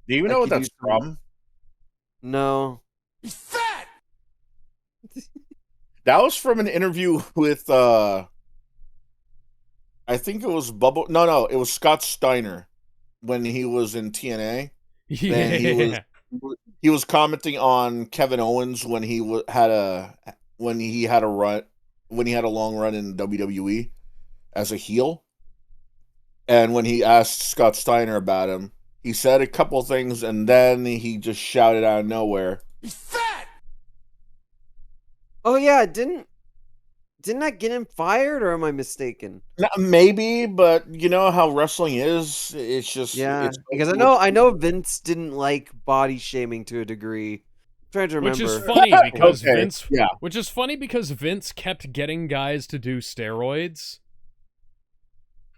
Do you even know what that's from? No. He's fat! That was from an interview with, I think it was Bubble. No, it was Scott Steiner when he was in TNA. Yeah. And he was commenting on Kevin Owens when he had a long run in WWE as a heel. And when he asked Scott Steiner about him, he said a couple things, and then he just shouted out of nowhere, He's fat! Oh yeah, didn't that get him fired, or am I mistaken? Maybe, but you know how wrestling is. It's just because I know Vince didn't like body shaming to a degree. I'm trying to remember. Which is funny because Okay, Vince. yeah. Which is funny because Vince kept getting guys to do steroids.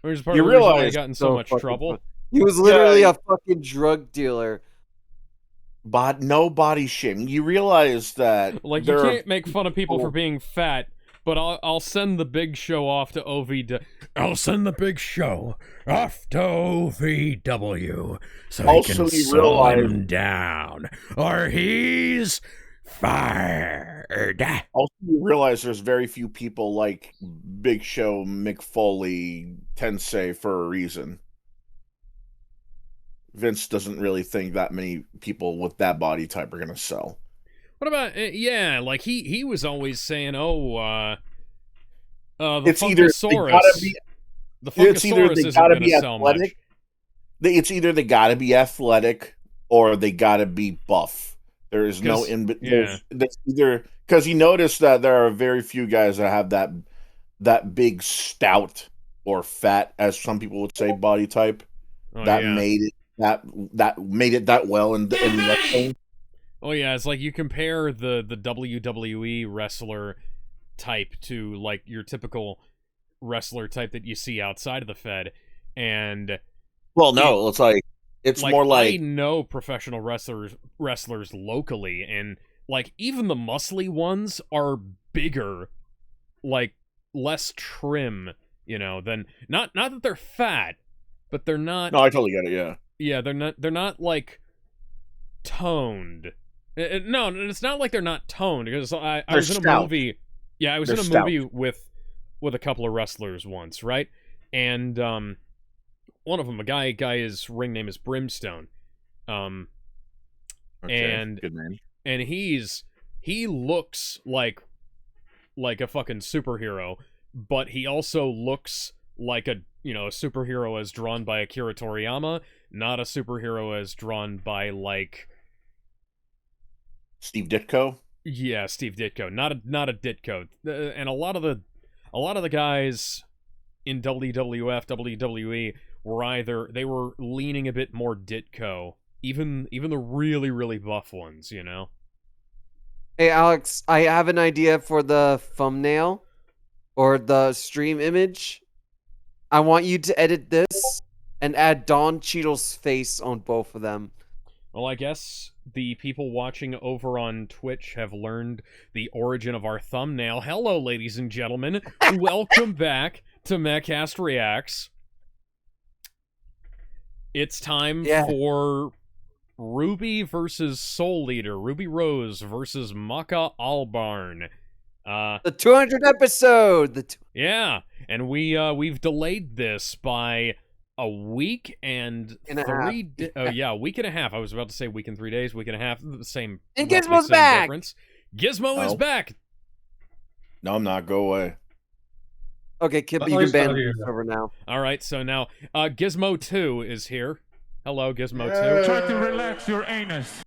Which is part of the reason why he got in so much trouble. He was literally a fucking drug dealer. But no body shaming. You realize that Like, you can't make fun of people for being fat, but I'll send the big show off to I'll send the big show off to OVW so Also, he can you slow realize- him down, or he's fired. Also, you realize there's very few people like Big Show, Mick Foley, Tensei for a reason. Vince doesn't really think that many people with that body type are going to sell. What about, like, he was always saying, the It's either Funkasaurus. The Funkasaurus isn't going to sell much. It's either they got to be athletic or they got to be buff. There is no in between. That's either because you notice that there are very few guys that have that big stout or fat, as some people would say, body type made it that well in wrestling. Oh yeah, it's like you compare the WWE wrestler type to like your typical wrestler type that you see outside of the Fed, and it's more like I know professional wrestlers locally, and like even the muscly ones are bigger, like less trim, than not that they're fat, but they're not. No, I totally get it. Yeah. Yeah, they're not like toned. No, it's not like they're not toned because I was in a movie. Yeah, I was in a movie with a couple of wrestlers once, right? And one of them, a guy, his ring name is Brimstone. Okay, and good name. And he looks like a fucking superhero, but he also looks like a superhero as drawn by Akira Toriyama, not a superhero as drawn by like Steve Ditko. Yeah, Steve Ditko, not a Ditko. And a lot of the guys in WWF, WWE they were leaning a bit more Ditko, even the really really buff ones, Hey Alex, I have an idea for the thumbnail or the stream image. I want you to edit this and add Don Cheadle's face on both of them. Well, I guess the people watching over on Twitch have learned the origin of our thumbnail. Hello, ladies and gentlemen. Welcome back to Mehcast Reacts. It's time for RWBY versus Soul Eater. Ruby Rose versus Maka Albarn. The 200th episode. Yeah, and we've delayed this by a week and three. A week and a half. I was about to say week and 3 days. Week and a half. The same. And Gizmo's back. Difference. Gizmo is back. No, I'm not. Go away. Okay, Kip, you can ban the server now. All right, so now Gizmo 2 is here. Hello, Gizmo 2. Try to relax your anus.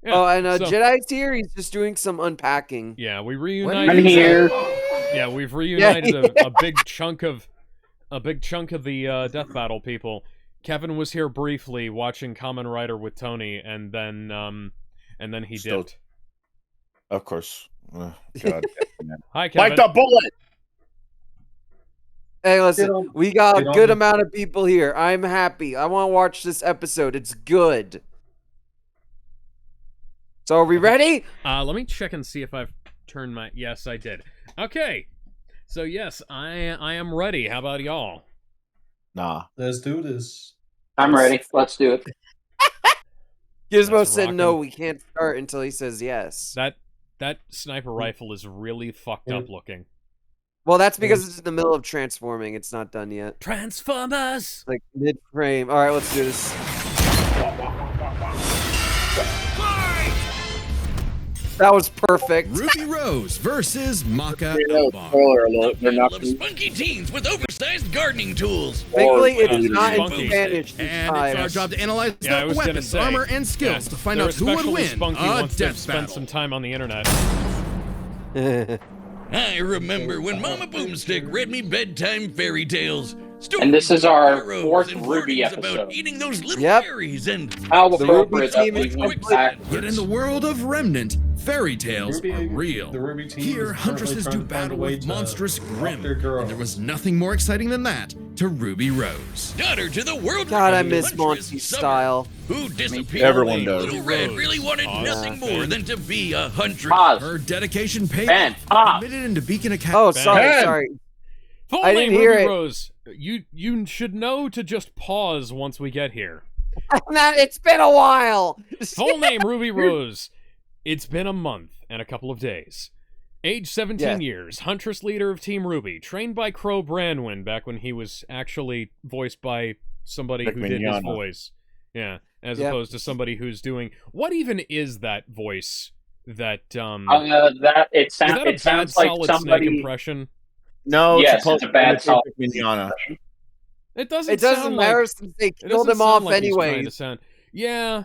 Yeah, and Jedi's here. He's just doing some unpacking. Yeah, we reunited. I'm here. Yeah, we've reunited a big chunk of the Death Battle people. Kevin was here briefly watching Kamen Rider with Tony, and then he dipped. Of course. God. Hi, Kevin. Bite the bullet. Hey, listen, we got a good amount of people here. I'm happy. I want to watch this episode. It's good. So are we ready? Let me check and see if I've turned my... Yes, I did. Okay. So, yes, I am ready. How about y'all? Nah. Let's do this. I'm ready. Let's do it. Gizmo said no, we can't start until he says yes. That sniper rifle is really fucked up looking. Well, that's because it's in the middle of transforming. It's not done yet. Transformers! Like mid-frame. All right, let's do this. That was perfect. Ruby Rose versus Maka. Spoiler alert. They're not spunky teens with oversized gardening tools. Thankfully, it's not in spunky. Spanish. And it's our job to analyze Yeah, the weapons, armor, and skills to find out who would win a death spend battle. some time on the internet. I remember when Mama Boomstick read me bedtime fairy tales. And this is our Heroes fourth and RWBY warnings about episode. eating those little Yep. fairies and How The appropriate RWBY that team we is went complete. back. Yet in the world of Remnant, fairy tales RWBY are real. The RWBY team Here, is huntresses currently do trying to find battle a way with to monstrous rock Grim, their girl. and there was nothing more exciting than that to Ruby Rose. daughter to the world. God, I renowned miss huntress Monty's Summer, style. who disappeared. Everyone does. Little Red really wanted nothing more than to be a huntress. Pause. Her dedication paid Ben, off. pause. Admitted into Beacon Academy. Oh, sorry, Ben. sorry. Full I name didn't hear Ruby it. Rose. You should know to just pause once we get here. It's been a while. Full name Ruby Rose. It's been a month and a couple of days. Age 17 years, Huntress leader of Team RWBY, trained by Crow Branwyn back when he was actually voiced by somebody who did his voice. Yeah, as opposed to somebody who's doing... What even is that voice that... That it, is that a bad sounds like Solid somebody. Snake impression? No, Yes, supposed it's a bad to Solid imitate Mignana. It doesn't. It doesn't sound matter like, since they it killed doesn't him sound off like he's trying anyway. to sound. Yeah.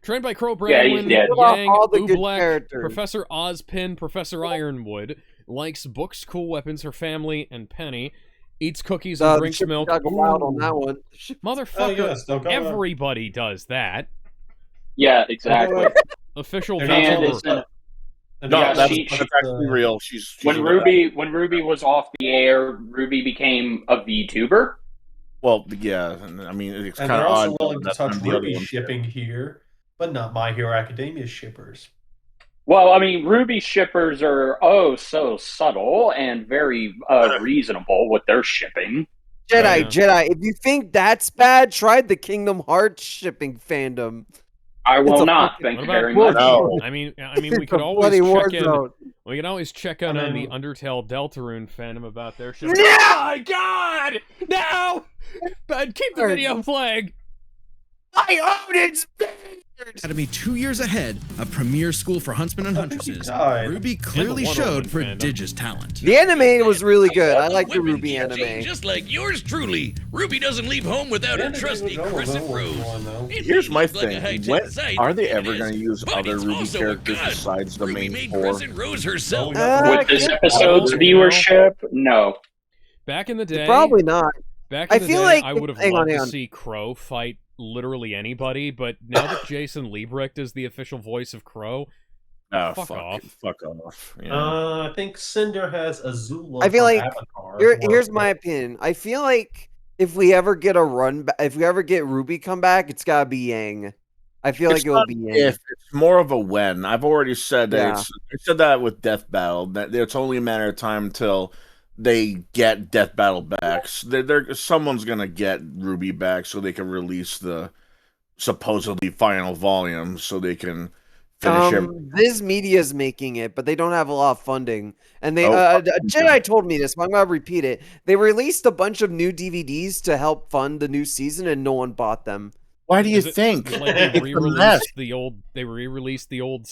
Trained by Crow Yeah, he's Branwyn, dead. Killed off Yang, all the good Ooblack, characters. Professor Ozpin, Professor Ironwood, likes books, cool weapons, her family, and Penny, eats cookies and drinks milk. Dug out on that one. Motherfucker, yes, they'll go on. everybody does that. Yeah, exactly. Official And And VTuber. it's in, No, Yeah, that's, she- that's actually real. She's when RWBY was off the air, RWBY became a VTuber. well, yeah. I mean, it's And kind they're of also odd. willing to that touch the other RWBY one. shipping here, but not My Hero Academia shippers. Well, I mean, RWBY shippers are so subtle and very reasonable with their shipping. Jedi. If you think that's bad, try the Kingdom Hearts shipping fandom. I It's will a not. fucking- Thank you What very about- much. No. I mean, we It's could a always bloody war check in. zone. We can always check in on the mean- Undertale Deltarune fandom about their shit. No! Oh my god! No! But keep the video flag. I own it. Academy 2 years ahead of premier school for huntsmen and huntresses. God. RWBY clearly Wonder showed Woman fandom. prodigious talent. The anime was really good. I like the Women RWBY teaching, anime. Just like yours truly. RWBY doesn't leave home without her trusty Crescent Rose. It Here's may my look like a thing. high-tech When site, are they and ever it going to is, use but other it's RWBY also a characters god. besides the RWBY main made four? Crescent Rose herself. With this Yeah. episode's Oh, viewership, no. Back in the day, Probably not. Back in I the feel day, like- I would have hang on, loved hang to on. see Crow fight literally anybody, but now that Jason Liebrecht is the official voice of Crow, Oh, fuck off. Fuck off. Yeah. I think Cinder has Azula. I feel from like- Avatar. Here's my opinion. I feel like if we ever get a run, if we ever get RWBY come back, it's gotta be Yang. I feel It's like it will not be Yang. if, it's more of a when. I've already said that. Yeah. I said that with Death Battle. That it's only a matter of time until they get Death Battle back. Someone's gonna get RWBY back so they can release the supposedly final volume, so they can finish it. Viz Media's making it, but they don't have a lot of funding. And they Oh, Jedi told me this, but I'm gonna repeat it. They released a bunch of new DVDs to help fund the new season, and no one bought them. Why do you Is it- think? is it like they It's a mess. re-released the old. They re-released the old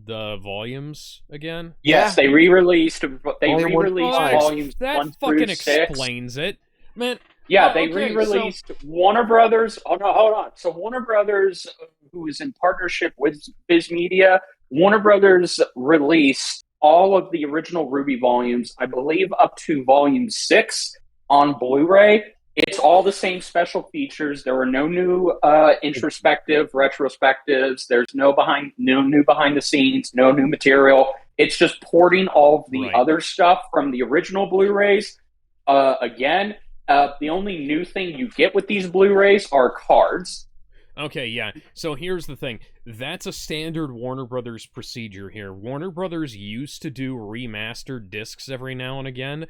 volumes again. Yes, Yeah. they re-released. They Volume one- re-released Oh, volumes that 1 fucking through 6. explains it, man. Yeah, Oh, they okay, re-released Warner Brothers. Oh no, hold on. So Warner Brothers, who is in partnership with Viz Media, Warner Brothers released all of the original RWBY volumes, I believe, up to volume 6 on Blu-ray. It's all the same special features. There were no new introspective retrospectives. There's no new behind the scenes, no new material. It's just porting all of the Right. other stuff from the original Blu-rays. Again, the only new thing you get with these Blu-rays are cards. Okay, yeah. So here's the thing. That's a standard Warner Brothers procedure here. Warner Brothers used to do remastered discs every now and again.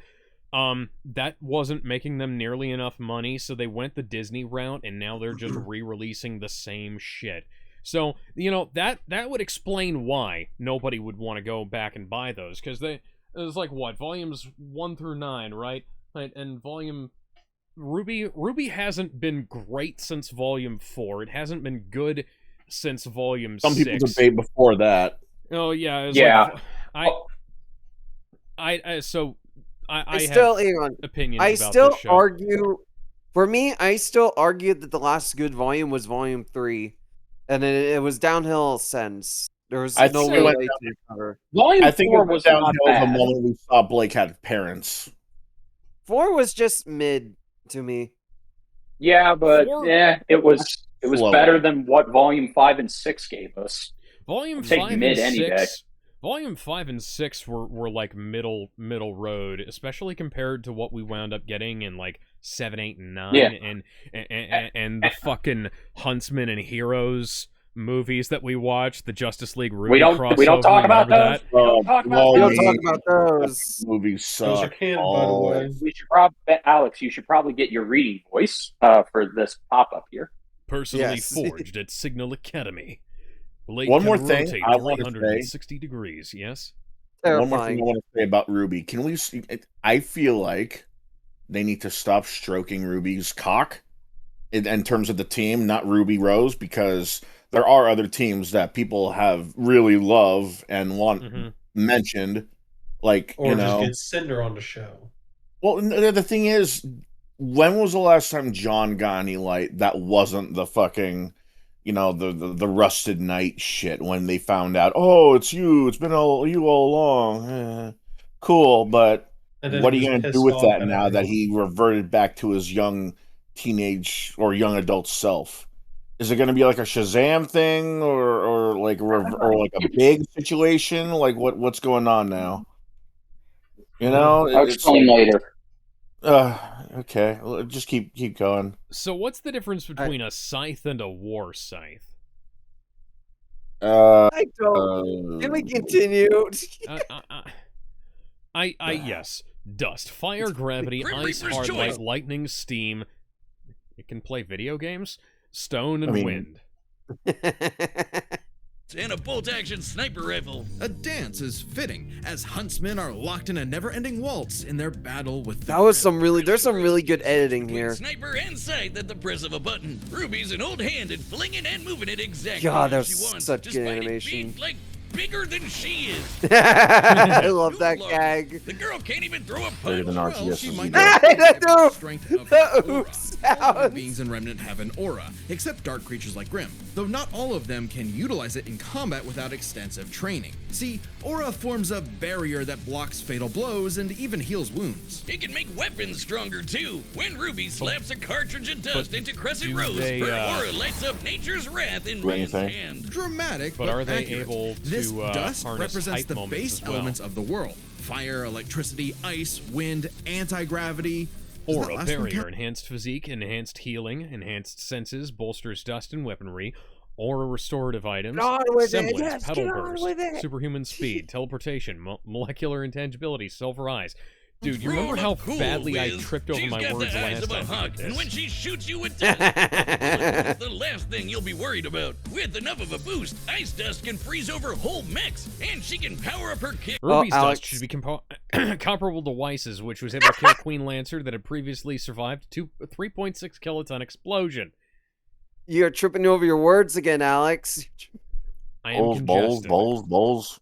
That wasn't making them nearly enough money, so they went the Disney route, and now they're just re-releasing the same shit. So, you know, that would explain why nobody would want to go back and buy those, because it was like, what, volumes 1 through 9, right? And volume... RWBY hasn't been great since volume 4. It hasn't been good since volume 6. Some people debate before that. Oh, yeah. Yeah. Like, I still, have opinions I about still this show. argue... For me, I still argue that the last good volume was volume 3. And it was downhill since. There was no way to recover. Volume I think 4 it was downhill not the bad. moment we saw Blake had parents. 4 was just mid to me. Yeah, but 4? it was Slow. better than what volume 5 and 6 gave us. Volume Take 5 mid and any 6. day. Volume 5 and 6 were like middle road, especially compared to what we wound up getting in like 7, 8, and 9, Yeah. and the fucking Huntsman and Heroes movies that we watched, the Justice League RWBY We don't crossover. talk about remember those. that? We don't talk about We those. don't talk about those. Movies Those are suck. canon, by the way. We should probably, Alex, you should probably get your reading voice for this pop-up here. Personally Yes. forged at Signal Academy. Blade One can more thing rotate I want to 360 degrees, yes? One more thing I Terrifying. want to say about RWBY. Can we? I feel like they need to stop stroking Ruby's cock in terms of the team, not Ruby Rose, because there are other teams that people have really love and want mentioned, like Or you just know. get Cinder on the show. Well, the thing is, when was the last time John got any light that wasn't the fucking, you know, the Rusted Knight shit when they found out, oh, it's you, it's been you all along. Cool, but And then what are he you was going to do pissed with off that at now that everyone. he reverted back to his young teenage or young adult self? Is it going to be like a Shazam thing or like a big situation? Like what's going on now? You know, I'll explain later. Okay. Well, just keep going. So what's the difference between a scythe and a war scythe? I don't. Can we continue? Yes. Dust, fire, gravity, Grim ice, Reaper's hard choice. light, lightning, steam. It can play video games? Stone and I mean- wind. And a bolt-action sniper rifle. A dance is fitting, as huntsmen are locked in a never-ending waltz in their battle with the There's some grim. really good editing Between here. sniper and sight at the press of a button. Ruby's an old hand at flinging and moving it exactly God, as there's she wants, such good despite it animation. being, like, bigger than she is. I love that gag. The girl can't even throw a Better punch. than Well, RTS she is might either. not I have the know. strength of The her aura. oops All sounds. beings and remnant have an aura, except dark creatures like Grim, though not all of them can utilize it in combat without extensive training. See, aura forms a barrier that blocks fatal blows and even heals wounds. It can make weapons stronger too. When Ruby slaps a cartridge of dust into Crescent do Rose, they, her aura lights up nature's wrath in Do Rand's anything? hand. Dramatic, But are they accurate. able to, This dust harness represents hype the moments base as well? elements of the world: fire, electricity, ice, wind, anti-gravity. Does that Aura, last one barrier, count? enhanced physique, enhanced healing, enhanced senses, bolsters dust and weaponry, aura restorative items, Get on with it, semblance, yes, pedal get on burst, with it. superhuman speed, teleportation, molecular intangibility, silver eyes. Dude, you Roll remember a how cool badly I whiz. tripped over She's my got words the eyes last of a time I hawk, did and this? when she shoots you with dust, it's the last thing you'll be worried about. With enough of a boost, ice dust can freeze over whole mechs, and she can power up her kick. Ruby's Alex. dust should be comparable to Weiss's, which was able to kill Queen Lancer that had previously survived a 3.6 kiloton explosion. You're tripping over your words again, Alex. I am Bowls. congested.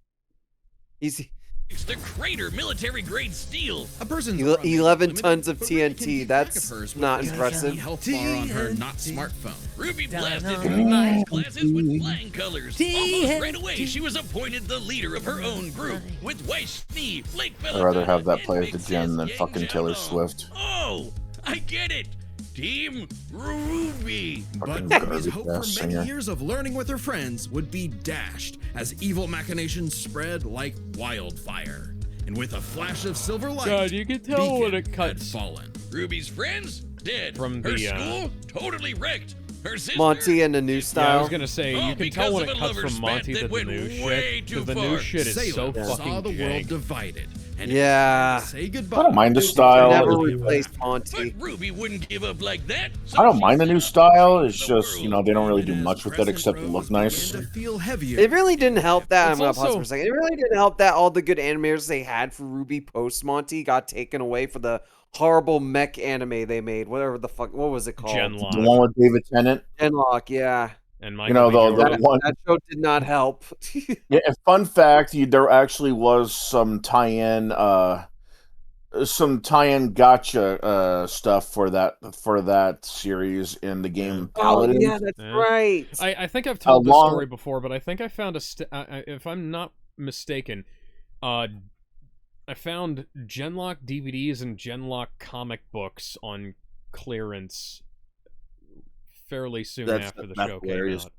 Easy. It's the Crater military-grade steel. A person's 11 limited, tons of but Ruby can TNT, keep track that's of hers with not the impressive. health bar on her not smartphone. Ruby blasted through 9 classes with flying colors. Almost right away, she was appointed the leader of her own group, with Weiss, Schnee, Blake I'd rather have that and play as Big the gen Sis than Yang fucking Taylor Xiaolong. Swift. Oh, I get it. Team RWBY. Fucking But Ruby's garbage hope for ass many singer. years of learning with her friends would be dashed as evil machinations spread like wildfire. And with a flash of silver light, God, you can tell when Beacon it had cuts fallen. Ruby's friends dead. From her the, school totally wrecked. Her sister Monty and the new Yeah, I style. was gonna say, Oh, you can because tell when of it a cuts lover's from Monty spat to that the went new way shit, too because the new far. shit is so Salem saw fucking the world jank. divided, And Yeah. say goodbye. I don't mind the Never style. replaced Monty. But RWBY wouldn't give up like that. I don't mind the new style. It's just, you know, they don't really do much with it except look nice. It really didn't help that. It's I'm gonna pause also- for a second. It really didn't help that all the good animators they had for RWBY post Monty got taken away for the horrible mech anime they made. Whatever the fuck, what was it called? Genlock. The one with David Tennant. Genlock, yeah. And You know, the one. That show did not help. Yeah, and fun fact: there actually was some tie-in gotcha stuff for that series in the game Oh Paladin. yeah, that's Yeah. right. I think I've told this story before, but I think I found if I'm not mistaken, I found Genlock DVDs and Genlock comic books on clearance fairly soon after the show came out.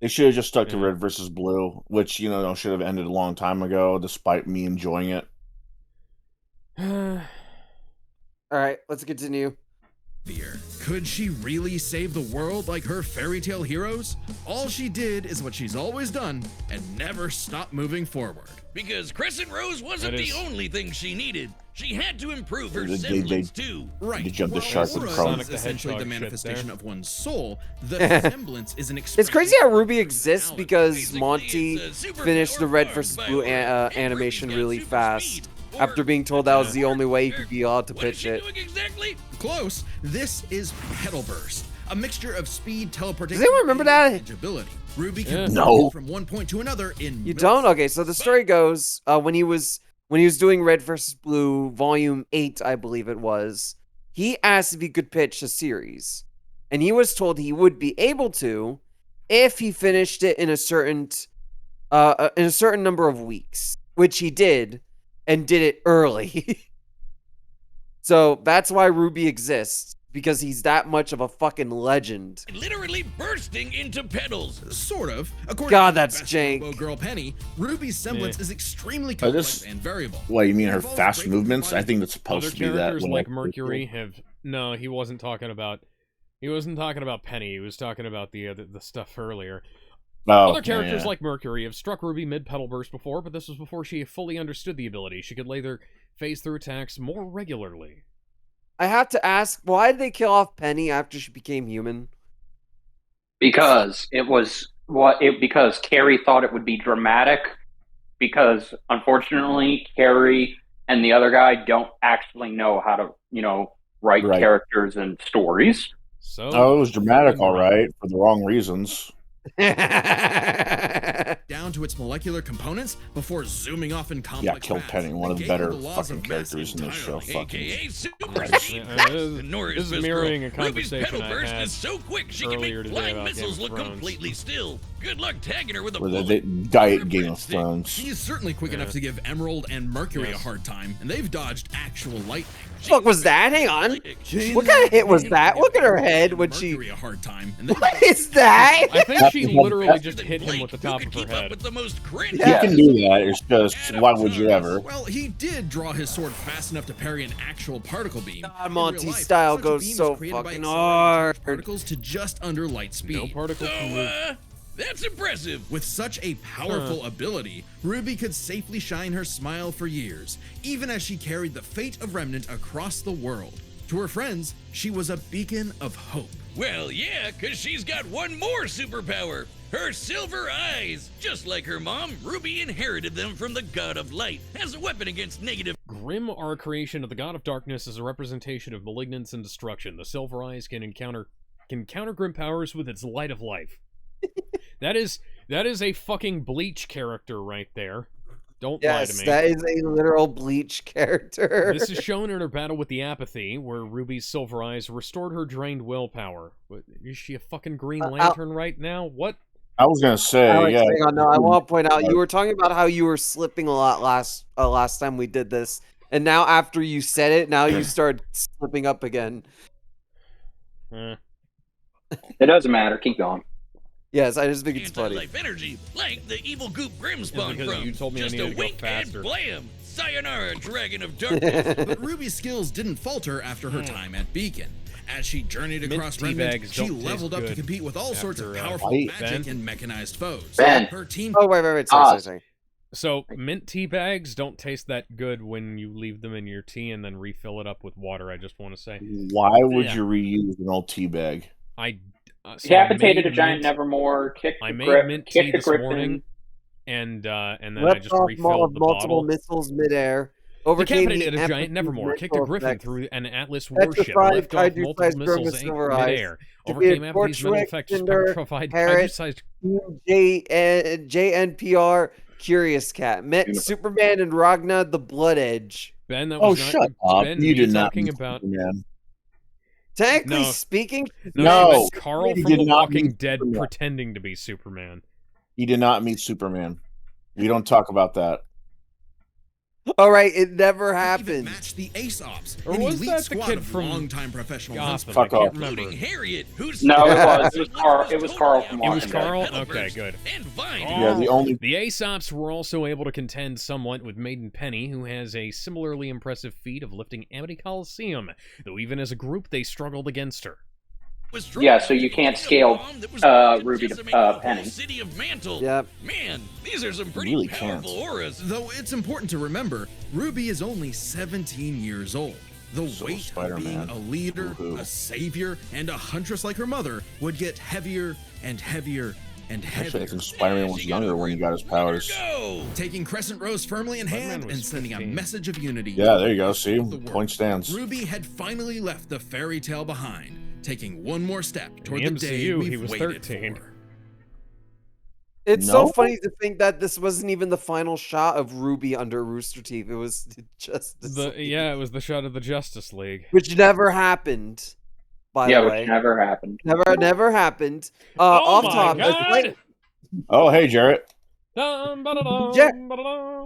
They should have just stuck to Red versus Blue, which, you know, should have ended a long time ago, despite me enjoying it. All right, let's continue. Could she really save the world like her fairy tale heroes? All she did is what she's always done and never stopped moving forward. Because Crescent Rose wasn't the only thing she needed. She had to improve her They semblance too. Right. They jumped the While shark and aura chrome. is essentially the manifestation of one's soul, the semblance is an It's expression. crazy how RWBY exists because Basically, Monty it's a superpower finished the Red farmed vs. by Blue Aura, and animation Ruby's got really super fast. speed. After being told that was the only way he could be allowed to What is pitch she it. doing exactly? Close. This is Petal Burst, a mixture of speed, teleportation, Does anyone remember that? and agility. RWBY Yeah. can No. move from one point to another in You minutes. don't? Okay, so the story goes when he was doing Red vs. Blue Volume 8, I believe it was, he asked if he could pitch a series. And he was told he would be able to if he finished it in a certain number of weeks, which he did, and did it early. So that's why RWBY exists, because he's that much of a fucking legend. Literally bursting into petals. Sort of. According God, to that's Best jank. Robo Girl Penny, Ruby's semblance is extremely Oh, complex this- and variable. What, you mean her Involves fast breaking movements? body- I think that's supposed Other to be that. characters when like I- Mercury have no. He wasn't talking about Penny. He was talking about the stuff earlier. Oh, Other characters yeah. like Mercury have struck RWBY mid-petal burst before, but this was before she fully understood the ability. She could later phase through attacks more regularly. I have to ask, why did they kill off Penny after she became human? Because because Carrie thought it would be dramatic. Because unfortunately, Carrie and the other guy don't actually know how to, write Right. characters and stories. So Oh, it was dramatic, all right, for the wrong reasons. down to its molecular components before zooming off in complex Yeah, killed paths, Penny, one of the negating better laws fucking of mass characters in this show. entirely. Fucking AKA super Christ. speed. This is Best mirroring girl. a conversation Ruby's petal I burst had is so quick she can earlier make today flying about missiles Game of look Thrones. completely still. Good luck tagging her with a With bullet. the diet Game of Thrones. She's certainly quick enough to give Emerald and Mercury Yes. a hard time, and they've dodged actual lightning. Fuck was that? Hang on. What kind of hit was that? Look at her head when she. Mercury a hard time, and they've What is that? I think she literally just hit him with the top Who of could her keep up head. with the most cringe? You can do that. It's just, why would you ever? Well, he did draw his sword fast enough to parry an actual particle beam. God, In Monty's real life, style such a goes beam is so created by fucking accelerating hard. charged particles to just under light speed. No particle So, can move. that's impressive. With such a powerful ability, Ruby could safely shine her smile for years, even as she carried the fate of Remnant across the world. To her friends, she was a beacon of hope. Well, yeah, because she's got one more superpower. Her silver eyes. Just like her mom, Ruby inherited them from the God of Light as a weapon against negative. Grim, our creation of the God of Darkness, is a representation of malignance and destruction. The Silver Eyes can counter Grim powers with its light of life. That is a fucking Bleach character right there. Don't lie to Yes, me. that is a literal Bleach character. This is shown in her battle with the Apathy, where Ruby's Silver Eyes restored her drained willpower. What, is she a fucking Green Lantern right now? What? I was gonna say, Alex, yeah. hang on, no, I want to point out you were talking about how you were slipping a lot last time we did this, and now after you said it, now you start slipping up again. It doesn't matter. Keep going. Yes, I just think it's funny. Anti-life energy, like the evil goop Grim spawned because from. you told me I Just needed a to go wink faster. and blam! Sayonara, Dragon of Darkness. But Ruby's skills didn't falter after her time at Beacon. As she journeyed Mint across tea Remnant, bags she don't leveled taste up to good compete with all sorts of after, powerful Wait, magic Ben? and mechanized foes. Ben. Her team Oh, wait, sorry. So, mint tea bags don't taste that good when you leave them in your tea and then refill it up with water, I just want to say. Why would you reuse an old tea bag? Decapitated a giant Nevermore, kicked I the made mint tea this Griffin. morning, and then I Left just off refilled the multiple bottle. missiles midair. Overcame Decapitated the a giant Nevermore, kicked a Griffin effects. through an Atlas warship, Petrified left off kaiju-sized multiple Grim with missiles silver eyes. midair, overcame Apathy's mental effects, petrified kaiju-sized... JNPR Curious Cat. Met Superman and Ragnar the Blood Edge. Ben, that was shut up. Ben, You did not talking about... Superman. Technically speaking... No. Carl He from did The not Walking meet Dead Superman. pretending to be Superman. He did not meet Superman. We don't talk about that. All right, it never happened. Match the Ace Ops, Or an was elite that the squad kid of from longtime professional Gotham? Fuck I off. can't remember. Including Harriet, who's No, it was. It was Carl. It was Carl from It was Walking Carl? Dead. Okay, good. And Vine. Yeah, the only The Aesops were also able to contend somewhat with Maiden Penny, who has a similarly impressive feat of lifting Amity Coliseum, though even as a group they struggled against her. Yeah, so you can't scale Ruby to Penny. City of Mantle. Yep. Man, these are some pretty really powerful can't. auras. Though it's important to remember, Ruby is only 17 years old. The So weight of Spider-Man. being a leader, Woohoo. a savior, and a huntress like her mother would get heavier and heavier and Actually, I heavier. think Spider-Man was younger when he got his powers. Go! Taking Crescent Rose firmly in Spider-Man hand was and sending a 15. message of unity. Yeah, there you go. See? The world. Point stands. Ruby had finally left the fairy tale behind, taking one more step toward the the day MCU, we've he was waited 13. for. It's so No? funny to think that this wasn't even the final shot of Ruby under Rooster Teeth. It was just It was the shot of the Justice League. which never happened. By Yeah, the way, which never happened. never happened. Oh Off my top, it's God! like- Oh, hey, Jarrett.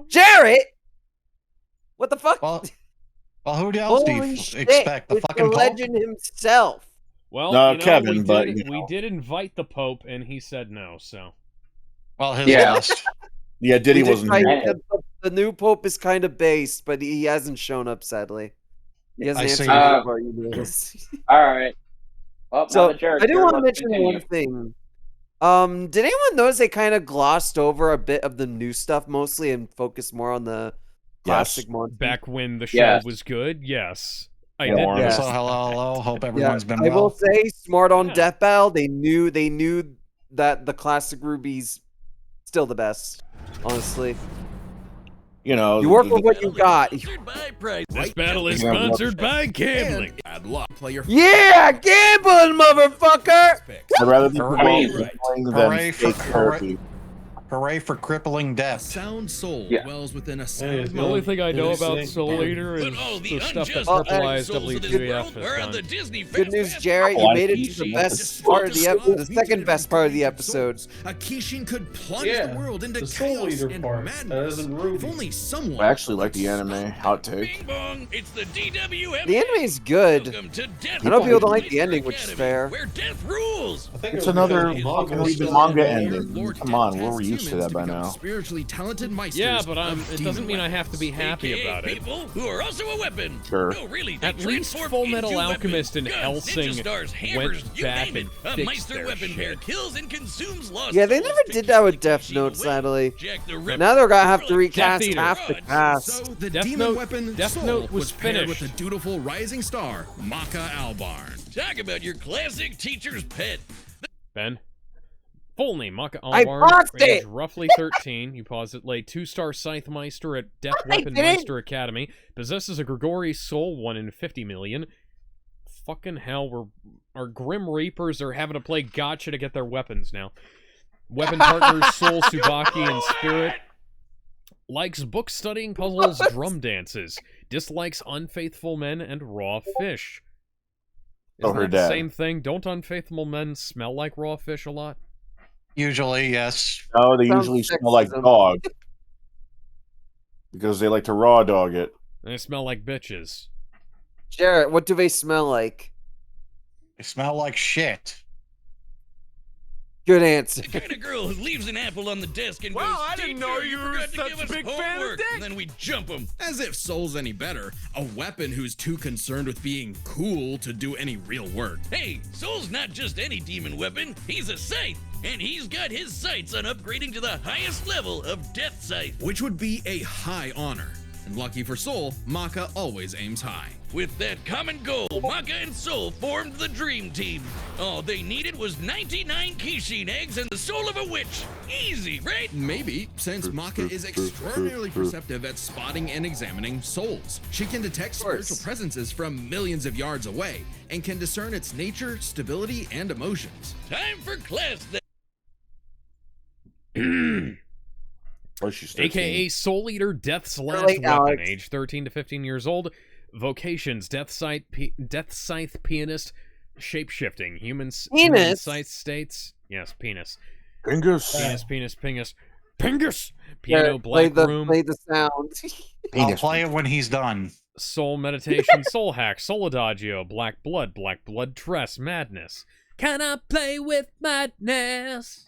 Jarrett, what the fuck? Well, who else do you Holy shit! expect? The It's fucking the Pope? legend himself. Well, No, you know, Kevin, we but, did, you we know. did invite the Pope, and he said no, so... Well, his Yeah. list. Yeah, Diddy We did wasn't try- here. the new pope is kind of based, but he hasn't shown up. Sadly, he hasn't I answered see. any of our emails. All right. Well, now So that Jared's I do here, want to let's mention one continue. thing. Did anyone notice they kind of glossed over a bit of the new stuff mostly and focused more on the classic monster? Back when the show Yes. was good, yes. I Yeah, did Warren. notice So that. hello. Hope everyone's been I will well. say, smart on Yeah. Death Battle. They knew that the classic Ruby's still the best. Honestly, You know, you work with what you got. Sponsored by Price. This battle is Yeah, sponsored by gambling. And bad luck, player. Yeah, gambling, motherfucker. I'd rather be Hooray. playing than Hooray for- fake therapy. Hooray for crippling A death. sound soul Yeah. dwells within a Hey, sound The only thing I know What do you about think? Soul Eater is But all the the stuff that unjust Purple Hey, Eyes souls of this WWF world are on has the done. Disney Good news, Fest Jarrett. You Oh, I made it see. to the Yeah. best part of the second best part of the episode. A Kishin could plunge Yeah, the world into the Soul chaos Eater and part, madness. that isn't Ruby. If only someone. I actually like the anime. Hot take. Bing bong, it's the DWF. The anime's good. Welcome to Death I know people don't Row like the Laser ending, which is Academy, fair. Where death rules. I think It's it was another because the fucking was read the still manga in there. ending. Lord Come on, Death we're tasked used to humans that by become now. Spiritually talented meisters Yeah, but of it demon doesn't mean I have to be happy AKA about it. people who are also a weapon. Sure. No, really, At they least transform Full Metal into Alchemist and weapons, guns, Hellsing ninja stars, went hammers, you back name and it. A fixed Meister their weapon pair shit. kills and consumes lost Yeah, they souls never to did that with keep Death machine Note, away. sadly. Jack the Ripper, Now they're gonna have to Death recast Eater. half the Grudge. cast. So the Death demon Note- weapon Death Soul Note was paired with finished. the dutiful rising star, Maka Albarn. Talk about your classic teacher's pet. Ben? Full name, Maka I Albarn, paused age it! roughly 13. You pause it late. 2-star Scythe Meister at Death I Weapon didn't. Meister Academy. Possesses a Grigori soul, 1 in 50 million. Fucking hell, our Grim Reapers are having to play gotcha to get their weapons now. Weapon partners Soul, Tsubaki, and Spirit. Likes book studying, puzzles, drum dances. Dislikes unfaithful men and raw fish. Oh, Isn't her that the dad. same thing? Don't unfaithful men smell like raw fish a lot? Usually, yes. No, they Sounds usually smell like sexism. dog. Because they like to raw dog it. They smell like bitches. Jarrett, what do they smell like? They smell like shit. Good answer. The kind of girl who leaves an apple on the desk and Wow, goes, I didn't know "Teacher, you were forgot to such give a us big fan of homework," dick. and then we jump them. As if Soul's any better, a weapon who's too concerned with being cool to do any real work. Hey, Soul's not just any demon weapon, he's a scythe, and he's got his sights on upgrading to the highest level of Death Scythe. Which would be a high honor. And lucky for Soul, Maka always aims high. With that common goal, Maka and Soul formed the Dream Team. All they needed was 99 Kishin eggs and the soul of a witch. Easy, right? Maybe, since Maka is extraordinarily perceptive at spotting and examining souls. She can detect spiritual presences from millions of yards away and can discern its nature, stability, and emotions. Time for class AKA Soul Eater, Death's last Really, weapon, Alex? age 13 to 15 years old. Vocations: Death Scythe pianist, shape-shifting, human sight states. Yes, penis. Pingus. Pingus. Piano, black room. Play the sound. I'll play it when he's done. Soul meditation, soul hack, soul adagio, black blood tress, madness. Can I play with madness?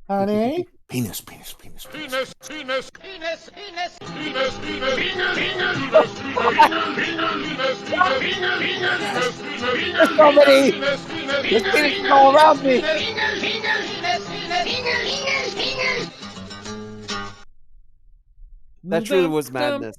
Honey? Penis. Penis, penis, penis, penis, penis, penis, penis, There's so many. There's penis all around me. That truly was madness.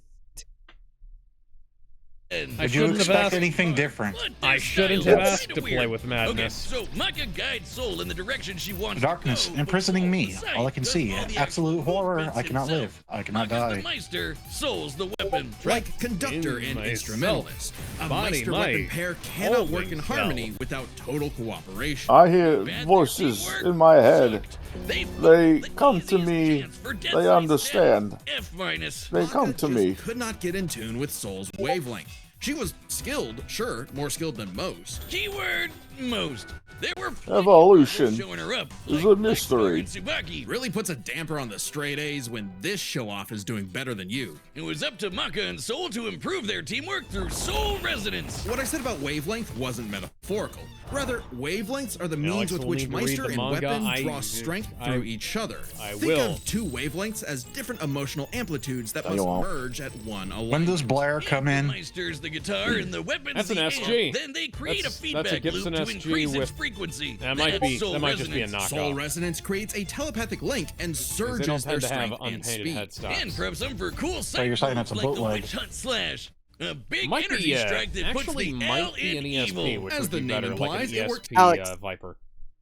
Did you expect anything different? I shouldn't have asked to play with madness. Okay, so Maka guides Soul in the direction she wants Darkness to go. imprisoning me. Sight All I can does see. all the Absolute actual horror. movements I cannot himself. live. I cannot Maka's die. the Meister, Soul's the weapon. Like conductor and myself. instrumentalist, a Body Meister might. weapon pair cannot Holy work in hell. harmony without total cooperation. I hear Bad voices teamwork in my head. sucked. They They put come the to easiest me. chance for Death They Scythe's understand. F minus. They come Maka to just me. could not get in tune with Soul's wavelength. She was skilled, sure, more skilled than most. Keyword most. There were plenty Evolution of people showing her up, is like a mystery. Tsubaki. Really puts a damper on the straight A's when this show-off is doing better than you. It was up to Maka and Soul to improve their teamwork through Soul Resonance. What I said about wavelength wasn't metaphorical. Rather, wavelengths are the means Alex with will which need to read Meister the and manga. weapon draw strength through each other. I Think will. of two wavelengths as different emotional amplitudes that you must won't. merge at one alike. When does Blair come The in? Meister's the guitar and the weapon's That's an the SG. amp. Then they create That's a feedback a Gibson loop to SG increase its with- frequency. That might be. Soul That might just be a Resonance. Soul knockoff. Resonance creates a telepathic link and They surges don't their tend to have strength and unpainted speed. headstocks. And preps them for cool sight you're saying moves that's a like the bootleg. Witch Hunt Slash. A big Might energy be, strike that puts actually the might L be an in ESP, evil. which As would the be name better, like implies, an it worked- ESP Alex. Viper.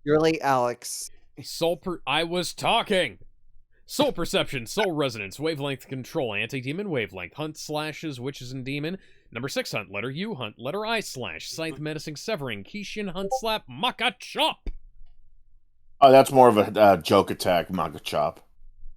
You're late, Alex. I was talking. Soul perception, soul resonance, wavelength control, anti-demon wavelength, hunt slashes, witches and demon. Number 6, hunt letter U, hunt letter I slash, scythe menacing severing, Kishin hunt slap, Maka chop. Oh, that's more of a joke attack, Maka chop.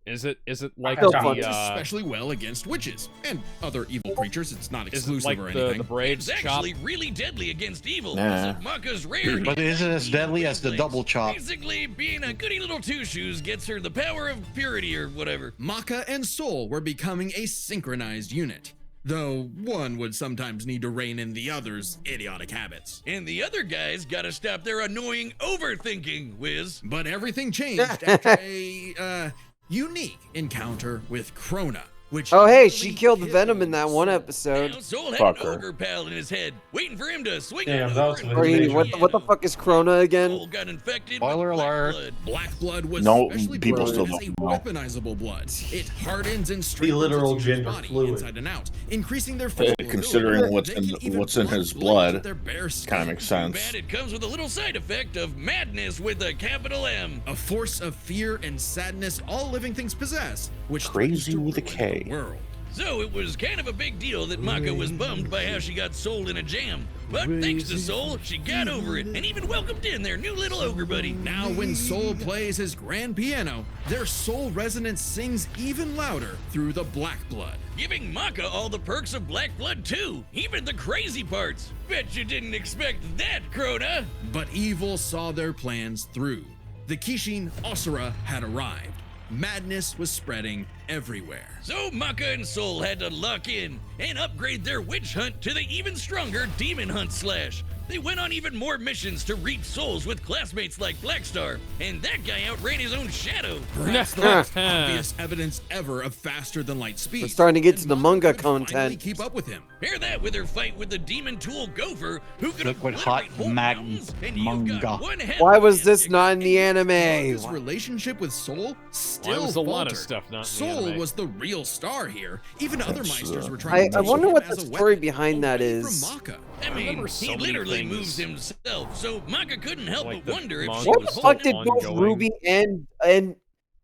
Is it like Still the fun. Especially well against witches and other evil creatures. It's not is it exclusive like or the anything. braids It's chop? actually really deadly against evil. Nah. Maka's rare. But is it as deadly as the double chop? Basically, being a goody little two-shoes gets her the power of purity or whatever. Maka and Soul were becoming a synchronized unit, though one would sometimes need to rein in the other's idiotic habits. And the other guys gotta stop their annoying overthinking, Wiz. But everything changed after a unique encounter with Krona, which Oh, hey, easily she killed the killed Venom in that one Now episode. Soul had Fuck an her. ogre pal in his head, waiting for him to swing Damn, it that over was and what he break did. What the fuck is Krona again? Soul got infected Spoiler with black alert. blood. Black blood was No, especially people potent still as a don't know. weaponizable blood. It hardens and strengthens literal its user's gender body fluid. inside and out, increasing their physical Considering ability. what's They in can even what's in block his blades blood, with their bare skin. kind of makes sense. Bad, it comes with a little side effect of madness with a capital M. A force of fear and sadness all living things possess, which Crazy threatens to with a ruin K. the world. So it was kind of a big deal that Maka was bummed by how she got Soul in a jam. But thanks to Soul, she got over it and even welcomed in their new little ogre buddy. Now when Soul plays his grand piano, their soul resonance sings even louder through the black blood. Giving Maka all the perks of black blood too, even the crazy parts. Bet you didn't expect that, Krona. But evil saw their plans through. The Kishin Asura had arrived. Madness was spreading everywhere. So Maka and Soul had to lock in and upgrade their witch hunt to the even stronger demon hunt slash. They went on even more missions to reach souls with classmates like Blackstar, and that guy outran his own shadow. Perhaps the most obvious evidence ever of faster than light speed. We're starting to get to the manga Finally content. keep up with him. Pair that with her fight with the demon tool Gopher, who could Liquid hot manga. Why was this not in the anime? His relationship with Soul still was a lot of faltered. stuff not in the Soul anime. was the real star here. Even other Meisters were trying I to wonder use what him the as a story weapon behind that away is. from Maka. I mean, remember so he many literally things. moves himself, so Maka couldn't help Like but the wonder if manga she What was the still fuck did both ongoing. Ruby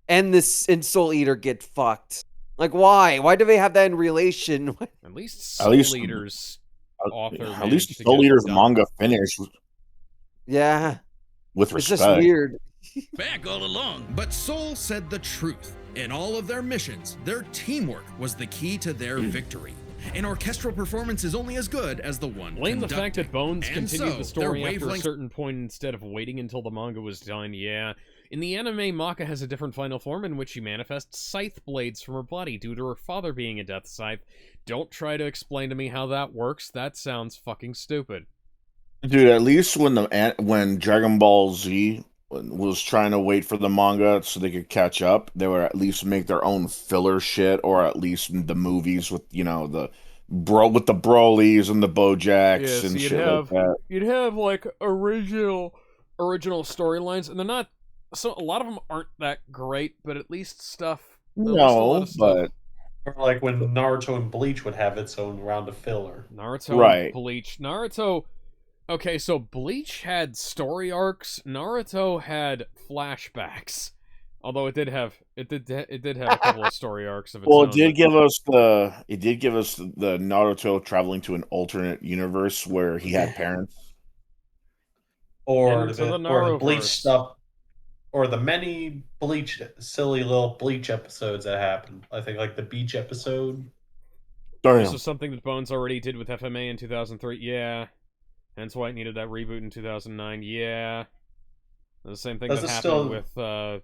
and Soul Eater get fucked? Like, why? Why do they have that in relation? At least At Soul least- Eater's author. At least managed to Soul get it Eater's done. manga finished Yeah, with it's respect. just weird. back all along. But Soul said the truth. In all of their missions, their teamwork was the key to their victory. An orchestral performance is only as good as the one Blame the fact that Bones And continued so, the story their after a wavelengths- certain point instead of waiting until the manga was done, yeah. In the anime, Maka has a different final form in which she manifests scythe blades from her body due to her father being a death scythe. Don't try to explain to me how that works, that sounds fucking stupid. Dude, at least when Dragon Ball Z was trying to wait for the manga so they could catch up, they would at least make their own filler shit, or at least the movies with the the Brolys and the Bojacks and shit like that. You'd have like original storylines, and they're not. So a lot of them aren't that great, but at least stuff. No, but Or like when Naruto and Bleach would have its own round of filler. Naruto, Right. and Bleach, Naruto. Okay, so Bleach had story arcs. Naruto had flashbacks. Although it did have a couple of story arcs of its well, own. it did give us the Naruto traveling to an alternate universe where he had parents. Or Into the the Bleach Naruverse. stuff. Or the many silly little Bleach episodes that happened. I think like the beach episode. This was something that Bones already did with FMA in 2003. Yeah. Hence why it needed that reboot in 2009. Yeah. The same thing Does that it happened still- with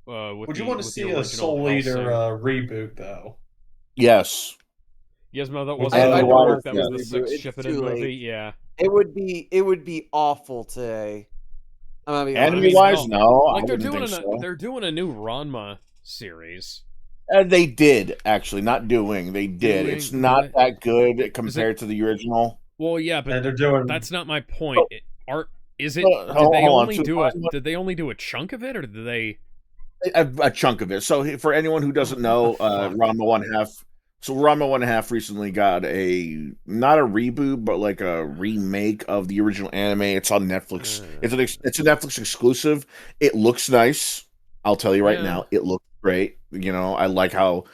Would you the- want to with the see a original Soul Eater Hellsing. reboot though? Yes. Gizmo, that I- wasn't I the don't work. think That was so. the sixth It's Shippuden too late. movie. Yeah. It would be awful today. I'm gonna be Anime honest. wise, no. Like I they're wouldn't doing think so. they're doing a new Ranma series. They did actually, not doing. They did. Doing, It's not what? that good compared to the original. Well, yeah, but And they're doing that's not my point. Is it? Hold- Did hold they on, only so do a? Ranma- Did they only do a chunk of it, or did they? A chunk of it. So for anyone who doesn't know, Ranma 1/2. So Ranma 1/2 recently got not a reboot, but like a remake of the original anime. It's on Netflix. It's a Netflix exclusive. It looks nice. I'll tell you right Yeah. now, it looks great. I like how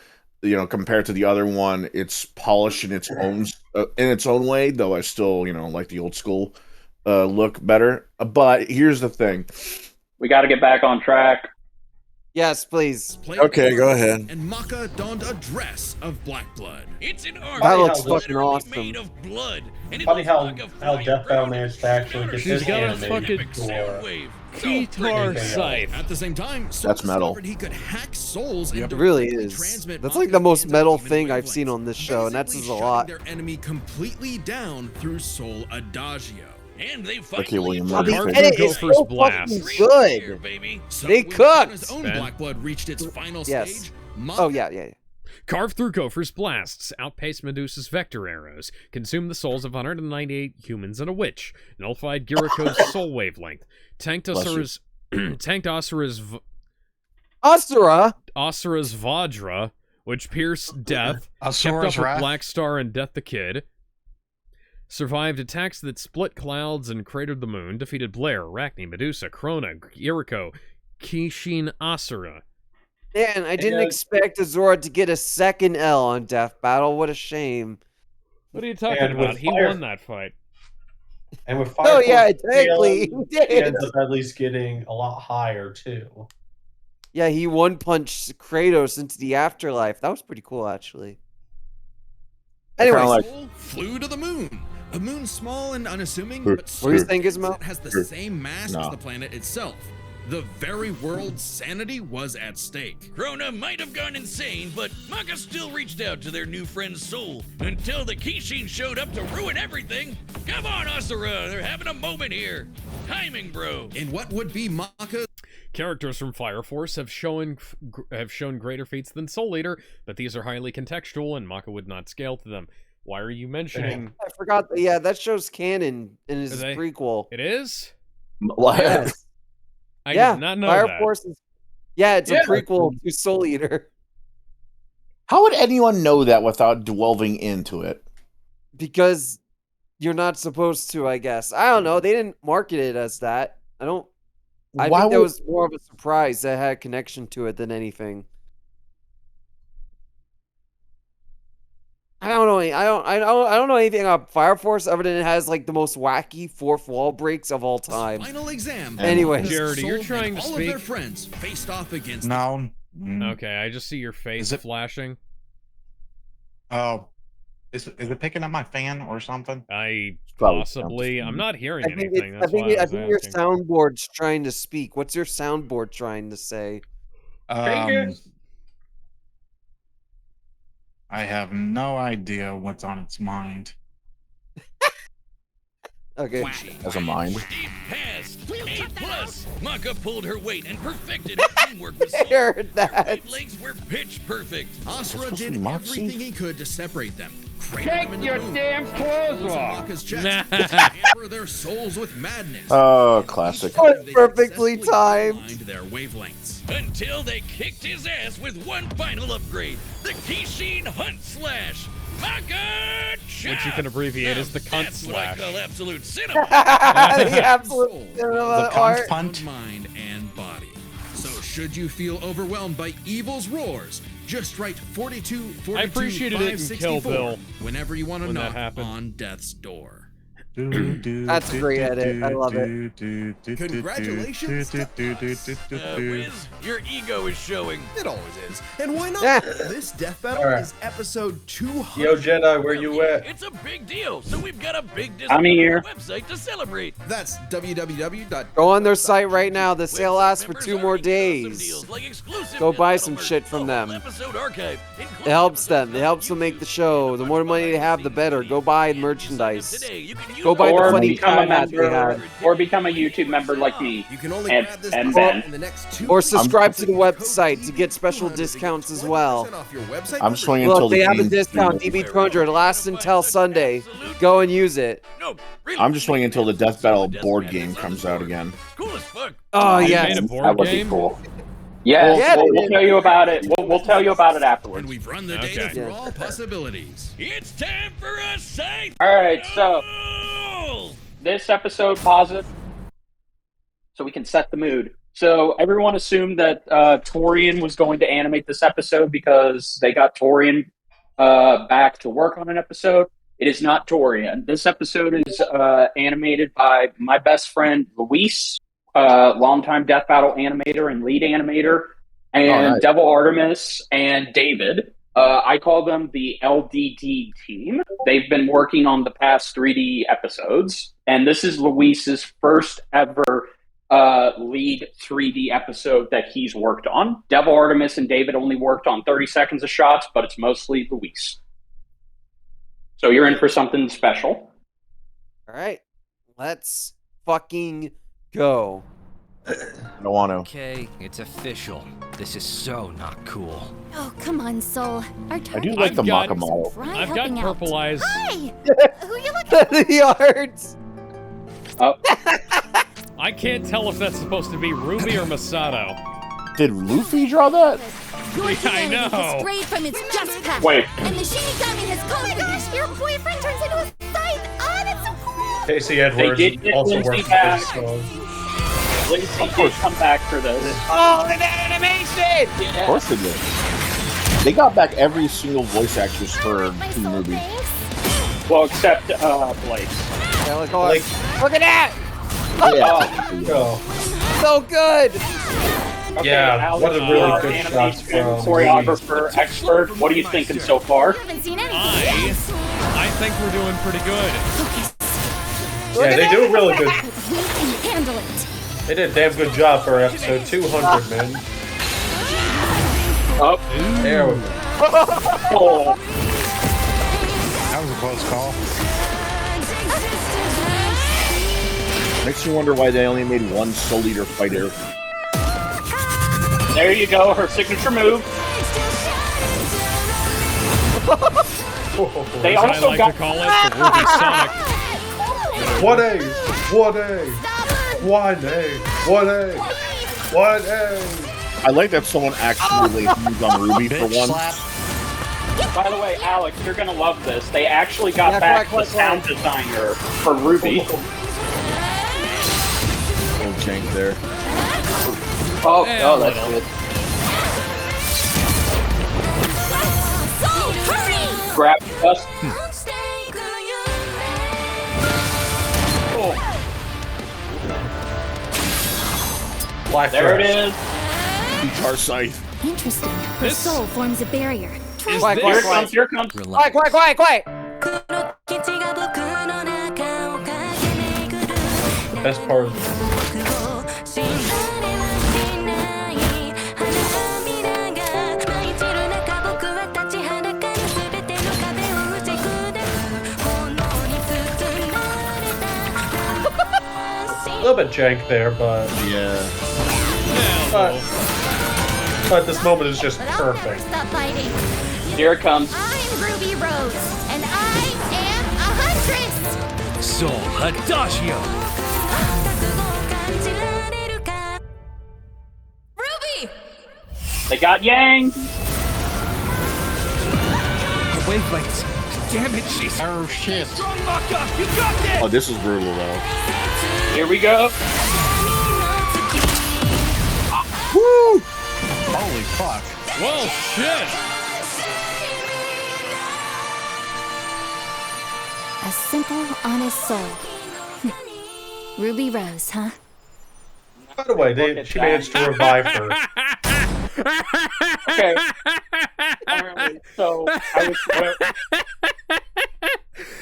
compared to the other one, it's polished in its own way. Though I still like the old school look better. But here's the thing. We got to get back on track. Yes, please. Okay, go ahead. And Maka donned a dress of black blood. It's an armor That looks that's fucking literally awesome. made of blood, and it funny looks how like a how flying Death Battle predator managed to actually get She's this got a anime fucking epic sound wave. So Guitar Anything scythe. At the same time, Soul That's metal. discovered he could hack souls and It really directly is. transmit That's Maka's like the most metal anti-demon thing I've seen wavelengths, on this show, and that basically says a shutting lot. their enemy completely down through Soul Adagio. And they Okay, William, Oh, let me the finish. edit is Gopher's so Blast. fucking good. baby. So They when cooked! Maka's own Ben? black blood reached its final Yes. stage. Oh yeah. Carve through Gopher's blasts, outpace Medusa's vector arrows, consume the souls of 198 humans and a witch, nullified Giriko's soul wavelength, tanked Asura's Asura. Asura's Vajra, which pierced Death, kept Asura's up with Wrath. Black Star and Death the Kid, survived attacks that split clouds and cratered the moon, defeated Blair, Arachne, Medusa, Krona, Giriko, Kishin Asura. Man, I didn't Yeah. expect Azura to get a second L on Death Battle. What a shame. What are you talking And with about? He Fire- won that fight. And with Oh Fire yeah, Force, exactly. He he did. ends up at least getting a lot higher too. Yeah, he one punched Kratos into the afterlife. That was pretty cool, actually. Kinda Anyways, like- Soul flew to the moon. A moon small and unassuming, What but were you so saying, Gizmo? it has the Sure. same mass No. as the planet itself. The very world's sanity was at stake. Krona might have gone insane, but Maka still reached out to their new friend Soul until the Kishin showed up to ruin everything. Come on, Asura, they're having a moment here. Timing, bro. In what would be Maka? Characters from Fire Force have shown greater feats than Soul Eater, but these are highly contextual, and Maka would not scale to them. Why are you mentioning? I forgot. Yeah, that show's canon in his prequel. It is. What? Yes. I did not know Fire that. Force is. Yeah, it's a prequel to Soul Eater. How would anyone know that without delving into it? Because you're not supposed to, I guess. I don't know. They didn't market it as that. I think that was more of a surprise that had a connection to it than anything. I don't know. I don't know anything about Fire Force other than it has like the most wacky fourth wall breaks of all time. Final exam. Anyway, Jared, you're trying to all speak. Of their friends faced off against. No. Okay, I just see your face flashing. Oh, is it picking up my fan or something? Possibly. I'm not hearing anything. I think your soundboard's trying to speak. What's your soundboard trying to say? I have no idea what's on its mind. Okay. As a mind. A+. Maka pulled her weight and perfected her teamwork with Soul. Heard that. Her legs were pitch perfect. Asura did everything he could to separate them. Take your damn clothes off. Maka's chest, hamper their souls with madness. Oh, classic. Perfectly timed. Their wavelengths. Until they kicked his ass with one final upgrade. The Kishin Hunt Slash. Maka Chop! Which you can abbreviate as the cunt That's slash. what I call absolute cinema. The absolute cinema art. Punt. Mind and body. So should you feel overwhelmed by evil's roars, just write 42, I appreciated it in Kill Bill whenever you want to when that knock happened. on death's door. That's a great edit. I love it. Congratulations to Wiz, your ego is showing. It always is. And why not? This death battle is episode 200. Yo, Jedi, where you at? It's a big deal, so we've got a big I'm discount here. on our website to celebrate. That's www. Go on their site right now. The sale lasts for 2 more days. Go buy some shit from them. It helps them. It helps them make the show. The more money they have, the better. Go buy merchandise. Go buy the funny become a hat they had. member, or become a YouTube member like me. You can only and, grab this and book Ben. in the next 2 Or subscribe to the website to get special discounts as well. I'm just waiting until Look, they have a game- discount. DB200 lasts until Sunday. Go and use it. I'm just waiting until the Death Battle board game comes out again. Oh You yeah, made a That board would be game? cool. Yes, Yeah, we'll tell you about it. We'll tell you about it afterwards. And we've run the data through all possibilities. It's time for a site. All right, so this episode, pause it so we can set the mood. So everyone assumed that Torian was going to animate this episode because they got Torian back to work on an episode. It is not Torian. This episode is animated by my best friend Luis, longtime Death Battle animator and lead animator, and nice. Devil Artemis and David. I call them the LDD team. They've been working on the past 3D episodes, and this is Luis's first ever lead 3D episode that he's worked on. Devil Artemis and David only worked on 30 seconds of shots, but it's mostly Luis. So you're in for something special. All right, let's fucking go. I don't want to. Okay, it's official. This is so not cool. Oh, come on, Soul. Our I do target like I've the got- Maka model. Fry I've got helping out. purple eyes. Hi! Who you looking for? The arts. Oh, I can't tell if that's supposed to be Ruby or Masato. Did Luffy draw that? Your I humanity know. has strayed from its just path. wait. And the Shinigami has come. Oh my gosh, your boyfriend turns into a scythe. Oh, that's so cool. Casey Edwards They did get also Lindsay works back. for this song. Lindsay did come back for this. Oh, the animation! Of course they did. They got back every single voice actress for My Team soul, Ruby. thanks. Well, except Blake. Yeah, look at that! Go. So good! Okay, Yeah, Alex, what a really our good shots animation from choreographer expert. What are you thinking so far? You haven't seen anything. I think we're doing pretty good. Yeah, they do really good. We can handle it. They did a damn good job for episode 200, man. Oh, there we go. Oh. That was a close call. Makes you wonder why they only made one Soul Eater fighter. There you go, her signature move. They also I like got to call it the Ruby Sonic. What a! I like that someone actually laid hands on Ruby for once. By the way, Alex, you're gonna love this. They actually got back the sound designer for RWBY. Little jank there. Oh, that's good. Grab us. There it is. Guitar scythe. Interesting. Her soul forms a barrier. Here comes. Quiet. The best part of a little bit jank there, but yeah. But this moment is just perfect. Stop fighting. Here it comes. I'm Ruby Rose, and I am a huntress. Soul Hadashio. Ruby! They got Yang. Wavelengths. Damn it, she's... Oh, shit. Strong Maka, you got this! Oh, this is brutal, though. Here we go. Woo! Holy fuck. Well, shit! A simple, honest soul. Ruby Rose, huh? By the way, she managed to revive her. Okay. Alright, so I was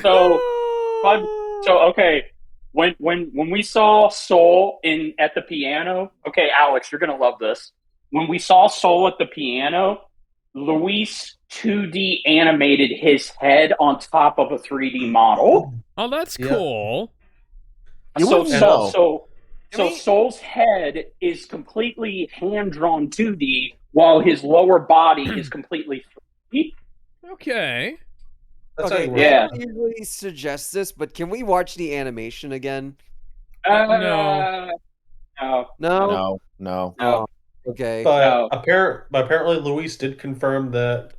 so okay. When we saw Soul at the piano, okay, Alex, you're gonna love this. When we saw Soul at the piano, Luis 2D animated his head on top of a 3D model. Oh, that's cool. So Soul's head is completely hand-drawn 2D, while his lower body is completely 3D. Okay. Okay, yeah. I don't usually suggest this, but can we watch the animation again? No. No? No. Okay. But apparently Luis did confirm that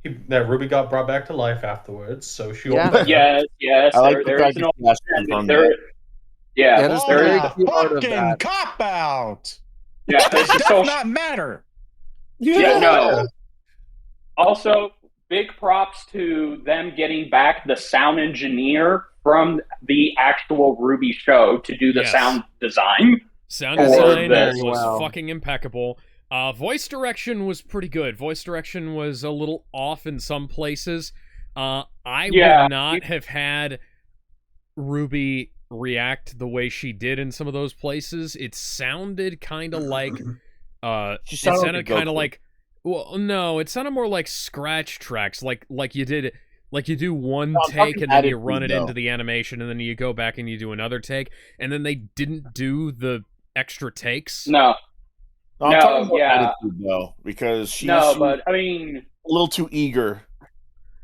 Ruby got brought back to life afterwards, so she will be Yes. I like there the is fact no that confirmed there, that. yeah, there's there very is few out of Fucking that. cop out. yeah, Does so, not matter. yeah, no. Also, big props to them getting back the sound engineer from the actual RWBY show to do the sound design. Sound design was well. fucking impeccable. Voice direction was pretty good. Voice direction was a little off in some places. I would not have had RWBY react the way she did in some of those places. It sounded kind of like it sounded kind of like, well, no, it sounded more like scratch tracks, like you do one take and then you run it into the animation and then you go back and you do another take, and then they didn't do the extra takes. No, I'm talking about attitude, though, because she's but I mean, a little too eager.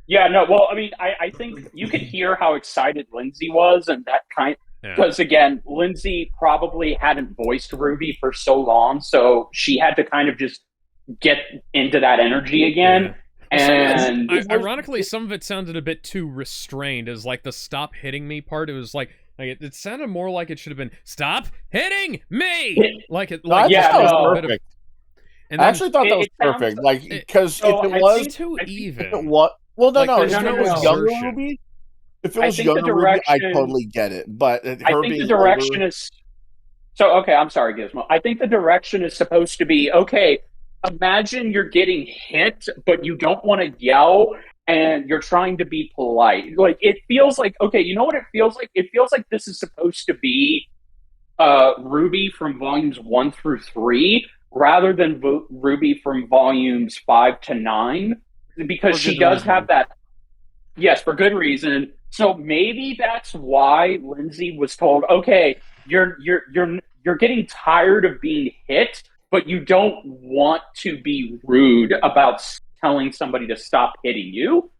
Yeah, no, well, I mean, I think you could hear how excited Lindsay was, and that because again, Lindsay probably hadn't voiced RWBY for so long, so she had to kind of just get into that energy again. And ironically, some of it sounded a bit too restrained. As like the "stop hitting me" part, it was like it sounded more like it should have been "stop hitting me." Like it, like that was perfect. perfect. And I actually thought that was perfect. Like because if it was too even, if it was well, no, like, no. If there's it no was younger exertion. RWBY, if it was younger RWBY, I totally get it. But her I think being the direction older, is so. Okay, I'm sorry, Gizmo. I think the direction is supposed to be okay. Imagine you're getting hit, but you don't want to yell, and you're trying to be polite. Like it feels like okay. You know what it feels like? It feels like this is supposed to be RWBY from volumes 1 through 3 rather than RWBY from volumes 5 to 9 because she does have that. Yes, for good reason. So maybe that's why Lindsay was told, okay, you're getting tired of being hit, but you don't want to be rude about telling somebody to stop hitting you.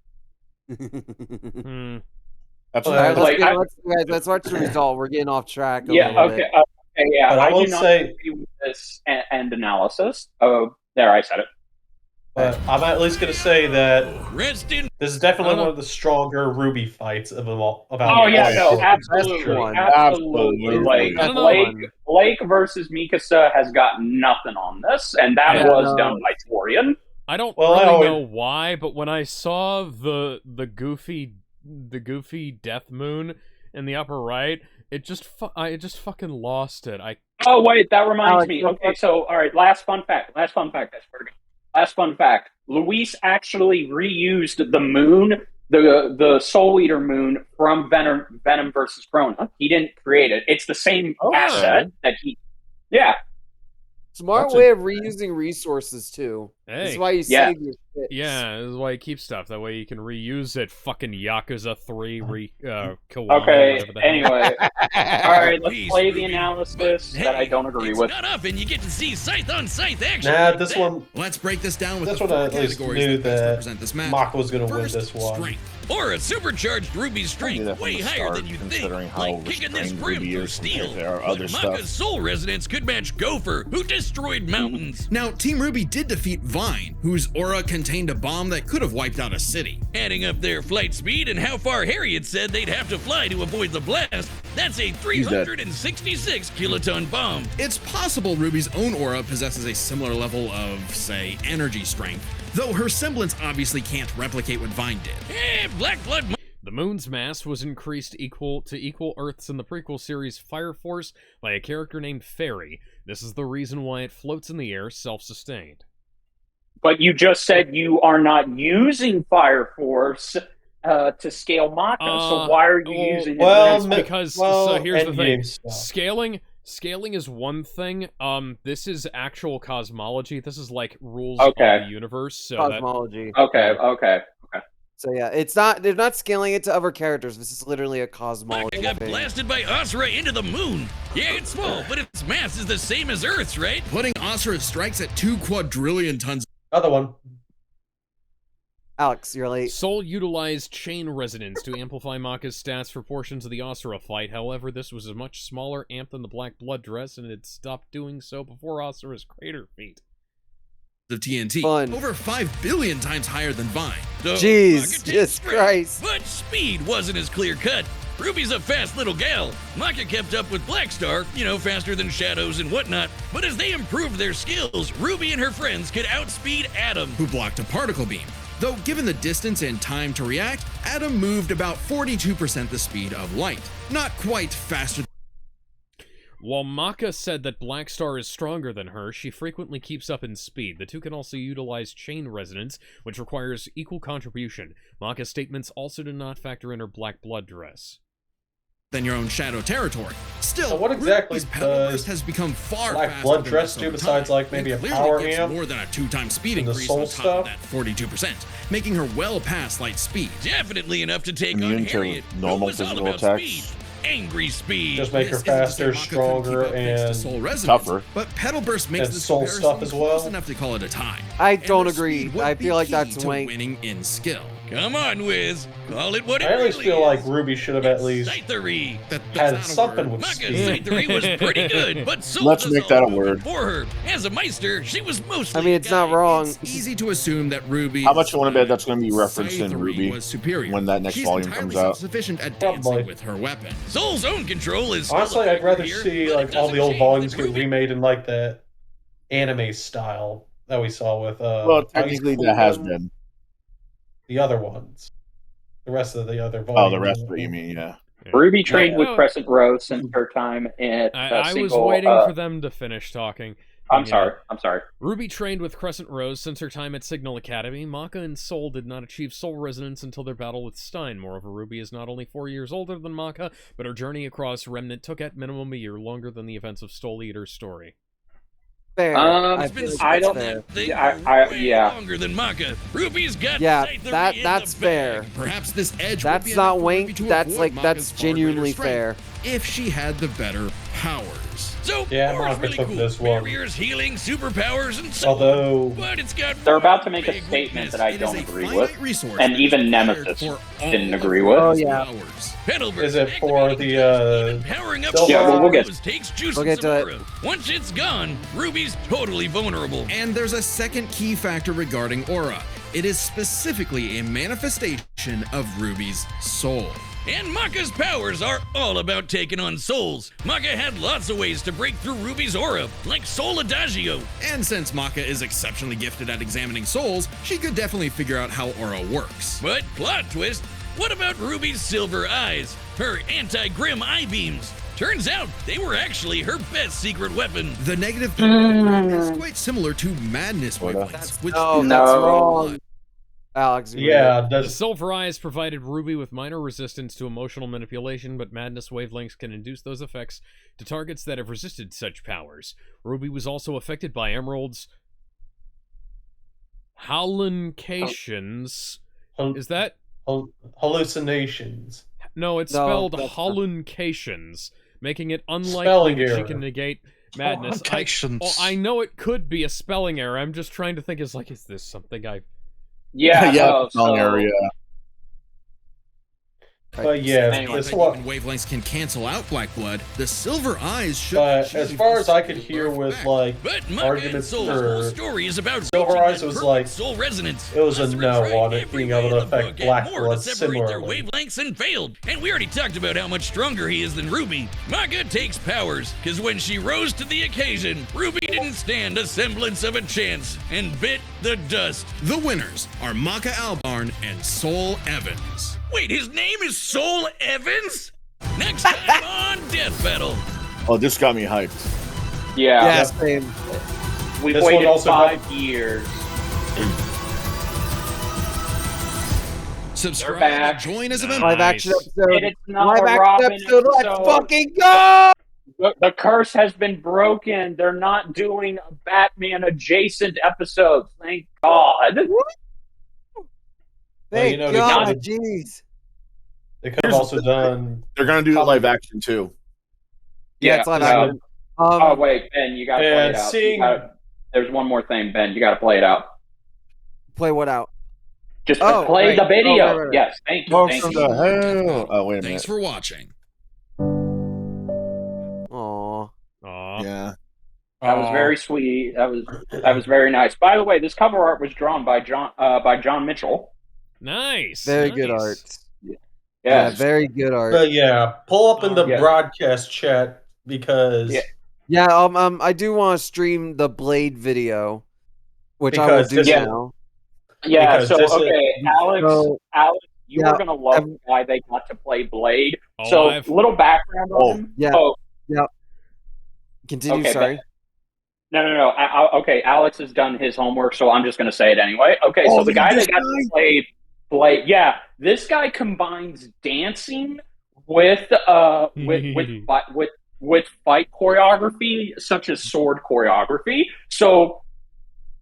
That's let's watch the result. We're getting off track a little bit. Yeah, but I do not agree with this end analysis. Oh, there, I said it. But I'm at least going to say that this is definitely one of the stronger RWBY fights of them all. Absolutely. Like Blake versus Mikasa has got nothing on this, and that was done by Torian. I don't really know why, but when I saw the goofy Death Moon in the upper right, I just fucking lost it. Oh wait, that reminds me. Okay, so all right, last fun fact. Last fun fact. Luis actually reused the moon, the Soul Eater moon from Venom versus Krona. He didn't create it. It's the same asset that he. Yeah. Smart way of reusing resources too. Hey. This is why you save your shit. Yeah, this is why you keep stuff. That way you can reuse it. Fucking Yakuza 3 Okay, anyway. Alright, let's play the analysis that I don't agree with. Not often you get to see scythe on scythe action. Nah, this one. Let's break this down with this the one. I at 4 least categories knew that represent this match. Maka was going to win this one. Strength. Or a supercharged RWBY's strength way higher than you think, like kicking this brim through steel. But Maka's soul resonance could match Gopher, who destroyed mountains. Now, Team RWBY did defeat Vine, whose aura contained a bomb that could have wiped out a city. Adding up their flight speed and how far Harriet said they'd have to fly to avoid the blast, that's a 366 kiloton bomb. It's possible RWBY's own aura possesses a similar level of, say, energy strength, though her semblance obviously can't replicate what Vine did. Black blood. The moon's mass was increased equal Earth's in the prequel series Fire Force by a character named Fairy. This is the reason why it floats in the air self-sustained. But you just said you are not using Fire Force to scale Maka, so why are you using it? So here's the thing. Scaling is one thing. This is actual cosmology. This is like rules of the universe. So cosmology. Okay. So yeah, they're not scaling it to other characters. This is literally a cosmology Maka got blasted by Asura into the moon. Yeah, it's small, but its mass is the same as Earth's, right? Putting Asura's strikes at 2 quadrillion tons. Other one. Alex, you're late. Soul utilized chain resonance to amplify Maka's stats for portions of the Asura fight. However, this was a much smaller amp than the Black Blood dress, and it stopped doing so before Asura's crater feat. Of TNT, over 5 billion times higher than Vine. Jesus Christ. But speed wasn't as clear cut. RWBY's a fast little gal. Maka kept up with Blackstar, faster than Shadows and whatnot. But as they improved their skills, RWBY and her friends could outspeed Adam, who blocked a particle beam. Though given the distance and time to react, Adam moved about 42% the speed of light. Not quite faster. While Maka said that Blackstar is stronger than her, she frequently keeps up in speed. The two can also utilize chain resonance, which requires equal contribution. Maka's statements also do not factor in her Black Blood dress. Than your own shadow territory. Still, so what exactly does has become far Black Blood dress do besides like maybe a power amp? More than a 2-time speed increase on top of that 42%, making her well past light speed. Definitely enough to take on Harriet. Normal physical attacks. Speed. Angry speed. Just make her faster, stronger, and tougher. But Petal Burst makes the soul stuff as well. Enough to call it a tie. I don't agree. I feel like that's winning in skill. Come on, Wiz. Call it what it I always really feel is. like RWBY should have at least had something with Maka's speed. Scythery was pretty good, but so Let's make that a word. For her. As a Meister, she was mostly I mean, it's not wrong. It's easy to assume that RWBY. How much you want to bet that's going to be referenced in RWBY was superior. when that next volume comes out? Sufficient at dancing with her weapon. Soul's own control is honestly, I'd rather see like all the old volumes get remade in like the anime style that we saw with. Well, technically, that has been the other ones. The rest of the other Oh, volumes. the rest of it, you mean, yeah. RWBY trained with Crescent Rose since her time at I was waiting for them to finish talking. I'm sorry. RWBY trained with Crescent Rose since her time at Signal Academy. Maka and Soul did not achieve soul resonance until their battle with Stein. Moreover, RWBY is not only 4 years older than Maka, but her journey across Remnant took at minimum a year longer than the events of Soul Eater's story. Fair. I don't. Longer than Maka. RWBY's got that's fair. Perhaps this edge. That's not wank. That's genuinely fair. If she had the better powers. So Maka really took cool. this one. Barriers, healing, superpowers, and so Although but it's got they're about to make a statement that I don't agree with, and even Nemesis didn't agree with. Oh yeah. Is it for the powering up? We'll get to it. Once it's gone, RWBY's totally vulnerable. And there's a second key factor regarding aura. It is specifically a manifestation of RWBY's soul. And Maka's powers are all about taking on souls. Maka had lots of ways to break through RWBY's aura, like Soul Adagio. And since Maka is exceptionally gifted at examining souls, she could definitely figure out how aura works. But plot twist, what about RWBY's silver eyes? Her anti-grim eye beams? Turns out they were actually her best secret weapon. The negative is quite similar to madness wavelengths. That's wrong. Alex. The silver eyes provided RWBY with minor resistance to emotional manipulation, but madness wavelengths can induce those effects to targets that have resisted such powers. RWBY was also affected by Emerald's hallucinations. Is that hallucinations? No, it's spelled hallucinations, making it unlikely that she can negate madness. I know it could be a spelling error. I'm just trying to think. Is this something I? Spelling error. Yeah. But yeah, this one wavelengths can cancel out black blood. The silver eyes should. But as far as I could hear with arguments for story is about silver eyes, was soul resonance. It was a no on it being able to affect black blood their similarly. wavelengths and failed. And we already talked about how much stronger he is than RWBY. Maka takes powers, because when she rose to the occasion, RWBY didn't stand a semblance of a chance and bit the dust. The winners are Maka Albarn and Soul Evans. Wait, his name is Soul Evans? Next time on Death Battle. Oh, this got me hyped. Yeah. Same. We've waited 5 years. Subscribe and join us event. Live action episode. And it's not Live a action Robin episode. Let's fucking go! The curse has been broken. They're not doing a Batman adjacent episode. Thank God. Thank God, jeez. They could have also done. They're gonna do live action too. Yeah, it's live action. Oh wait, Ben, you gotta play it out. There's one more thing, Ben. You gotta play it out. Play what out? Just play the video. Right. Yes, thank you. Thank you. Oh, wait a minute. Thanks for watching. Aww. Yeah. That was very sweet. That was very nice. By the way, this cover art was drawn by John Mitchell. Nice. Very good art. Yeah, very good art. But yeah, pull up in the broadcast chat because I do want to stream the Blade video, which I will do now. Yeah, Alex, you are gonna love the guy they got to play Blade. Little background on him. Yeah. Continue. Okay, sorry. No. Okay, Alex has done his homework, so I'm just gonna say it anyway. Okay, so the guy that got to play Blade, this guy combines dancing with fight choreography, such as sword choreography. So,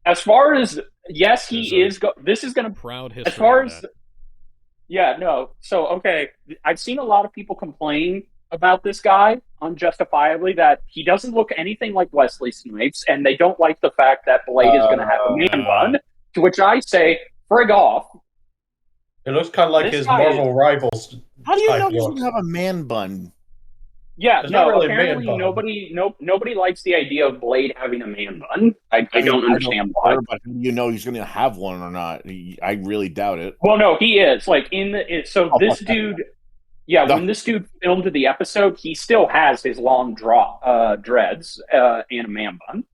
as far as this is going to proud history. As far as So I've seen a lot of people complain about this guy unjustifiably that he doesn't look anything like Wesley Snipes, and they don't like the fact that Blade is going to have a man bun. To which I say, frig off. It looks kind of like his Marvel rivals. How do you know he's going to have a man bun? Yeah, There's not really apparently nobody likes the idea of Blade having a man bun. I don't understand why. But you know he's going to have one or not? I really doubt it. Well, no, he is. Like this dude. Yeah, when this dude filmed the episode, he still has his long dreads and a man bun.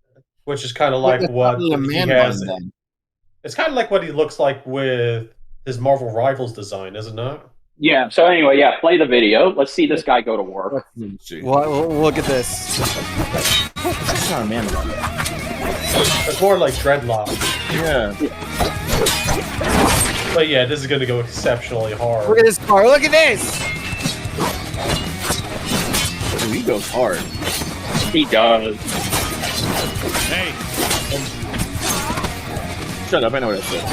Which is kind of like what he has. It's kind of like what he looks like with his Marvel Rivals design, isn't it? Yeah. So anyway, yeah, play the video. Let's see this guy go to work. Well, look at this. That's not a man bun. It's more like dreadlocks. Yeah. But yeah, this is going to go exceptionally hard. Look at this car. Look at this. Dude, he goes hard. He does. Hey. Shut up, I know what I said.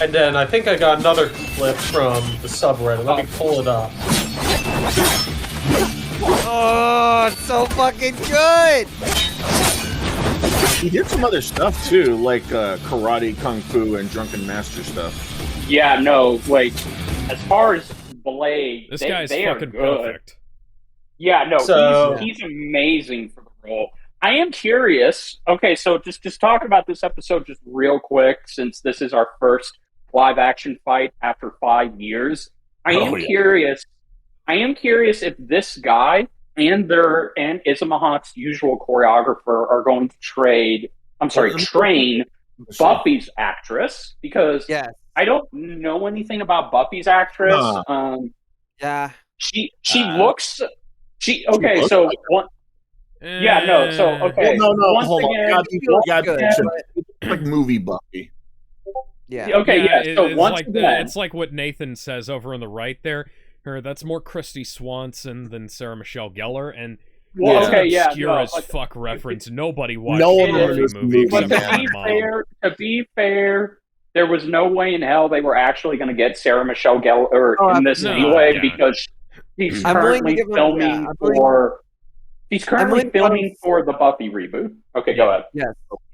And then I think I got another clip from the subreddit. Let me pull it up. Oh, it's so fucking good. He did some other stuff too, like karate, kung fu, and drunken master stuff. Yeah, no, like as far as Blade, This they guy's are fucking good. perfect. Yeah, no, So- he's amazing for the role. I am curious. Okay, so just talk about this episode just real quick, since this is our first live action fight after 5 years. I am curious if this guy and Isamahat's usual choreographer are going to train Buffy's actress, because I don't know anything about Buffy's actress. Yeah. She looks okay. So like one. Yeah, no. So okay. Well, no. Once Hold again, on. good, Like movie Buffy. Yeah. Okay. Yeah. So it's once like again, it's like what Nathan says over on the right there. That's more Christy Swanson than Sarah Michelle Gellar, and well, it's okay, an yeah, obscure no, as like, fuck reference. Nobody watched No the one Buffy remembers movie the movie. except but for my mom. to be fair, there was no way in hell they were actually going to get Sarah Michelle Gellar in this no, anyway, yeah. because he's I'm willing to currently give him- filming yeah, I'm willing- for. He's currently willing to filming for the Buffy reboot. Okay, go ahead. Yes.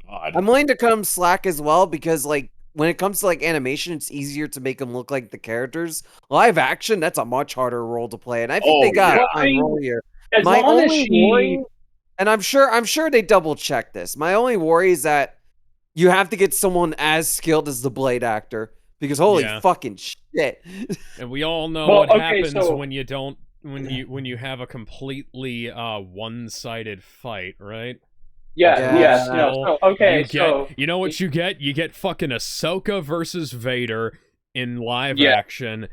God. I'm willing to cut him slack as well, because like when it comes to like animation, it's easier to make them look like the characters. Live action, that's a much harder role to play, and I think they got a fine role here. As My long as only worry, and I'm sure they double check this. My only worry is that you have to get someone as skilled as the Blade actor, because holy Yeah. fucking shit. And we all know Well, what okay, happens so- when you don't when you have a completely one-sided fight, right? Yeah, yes, no. So, okay, you know what you get? You get fucking Ahsoka versus Vader in live Yeah. action,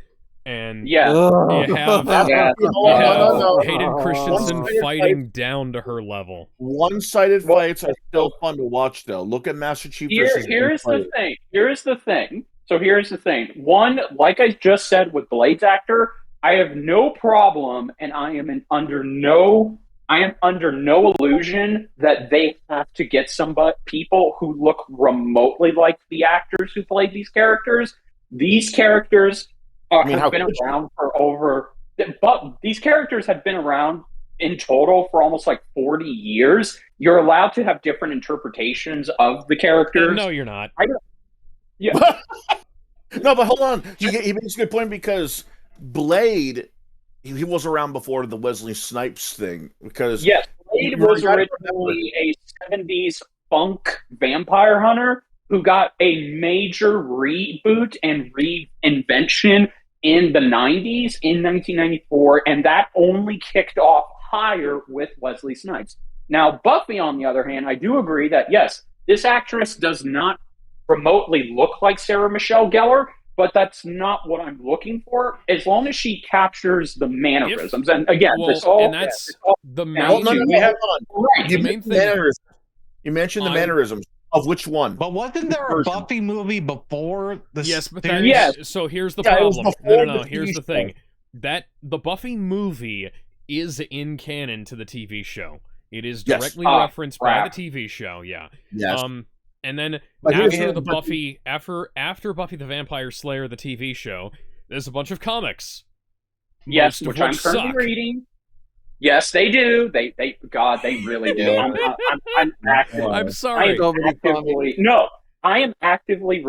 and Yeah. you have, Yeah. you have No. Hayden Christensen One-sided fighting down to her level. One-sided fights are still fun to watch, though. Look at Master Chief versus Here's the Blade. thing. Here's the thing. So here's the thing. One, like I just said with Blade's actor, I have no problem, and I am under no illusion that they have to get people who look remotely like the actors who played these characters. These characters have been around for but these characters have been around in total for almost like 40 years. You're allowed to have different interpretations of the characters. No, you're not. Yeah. No, but hold on. He makes a good point, because Blade, he was around before the Wesley Snipes thing. Because yes, Blade was originally a 70s funk vampire hunter who got a major reboot and reinvention in the 90s in 1994, and that only kicked off higher with Wesley Snipes. Now, Buffy, on the other hand, I do agree that, yes, this actress does not remotely look like Sarah Michelle Gellar, but that's not what I'm looking for. As long as she captures the mannerisms, and again, that's the main. Hold on. Right. You mentioned the mannerisms. Of which one? But wasn't there a Buffy movie before the Yes, but series? so here's the Yeah, it was problem. before No. the Here's TV the thing. That the Buffy movie is in canon to the TV show. It is directly referenced by the TV show. Yeah. Yes. And then But after after Buffy the Vampire Slayer, the TV show, there's a bunch of comics. Yes, most of which I'm currently suck. reading. Yes, they do. They really do. I'm actively. I'm sorry. I am actively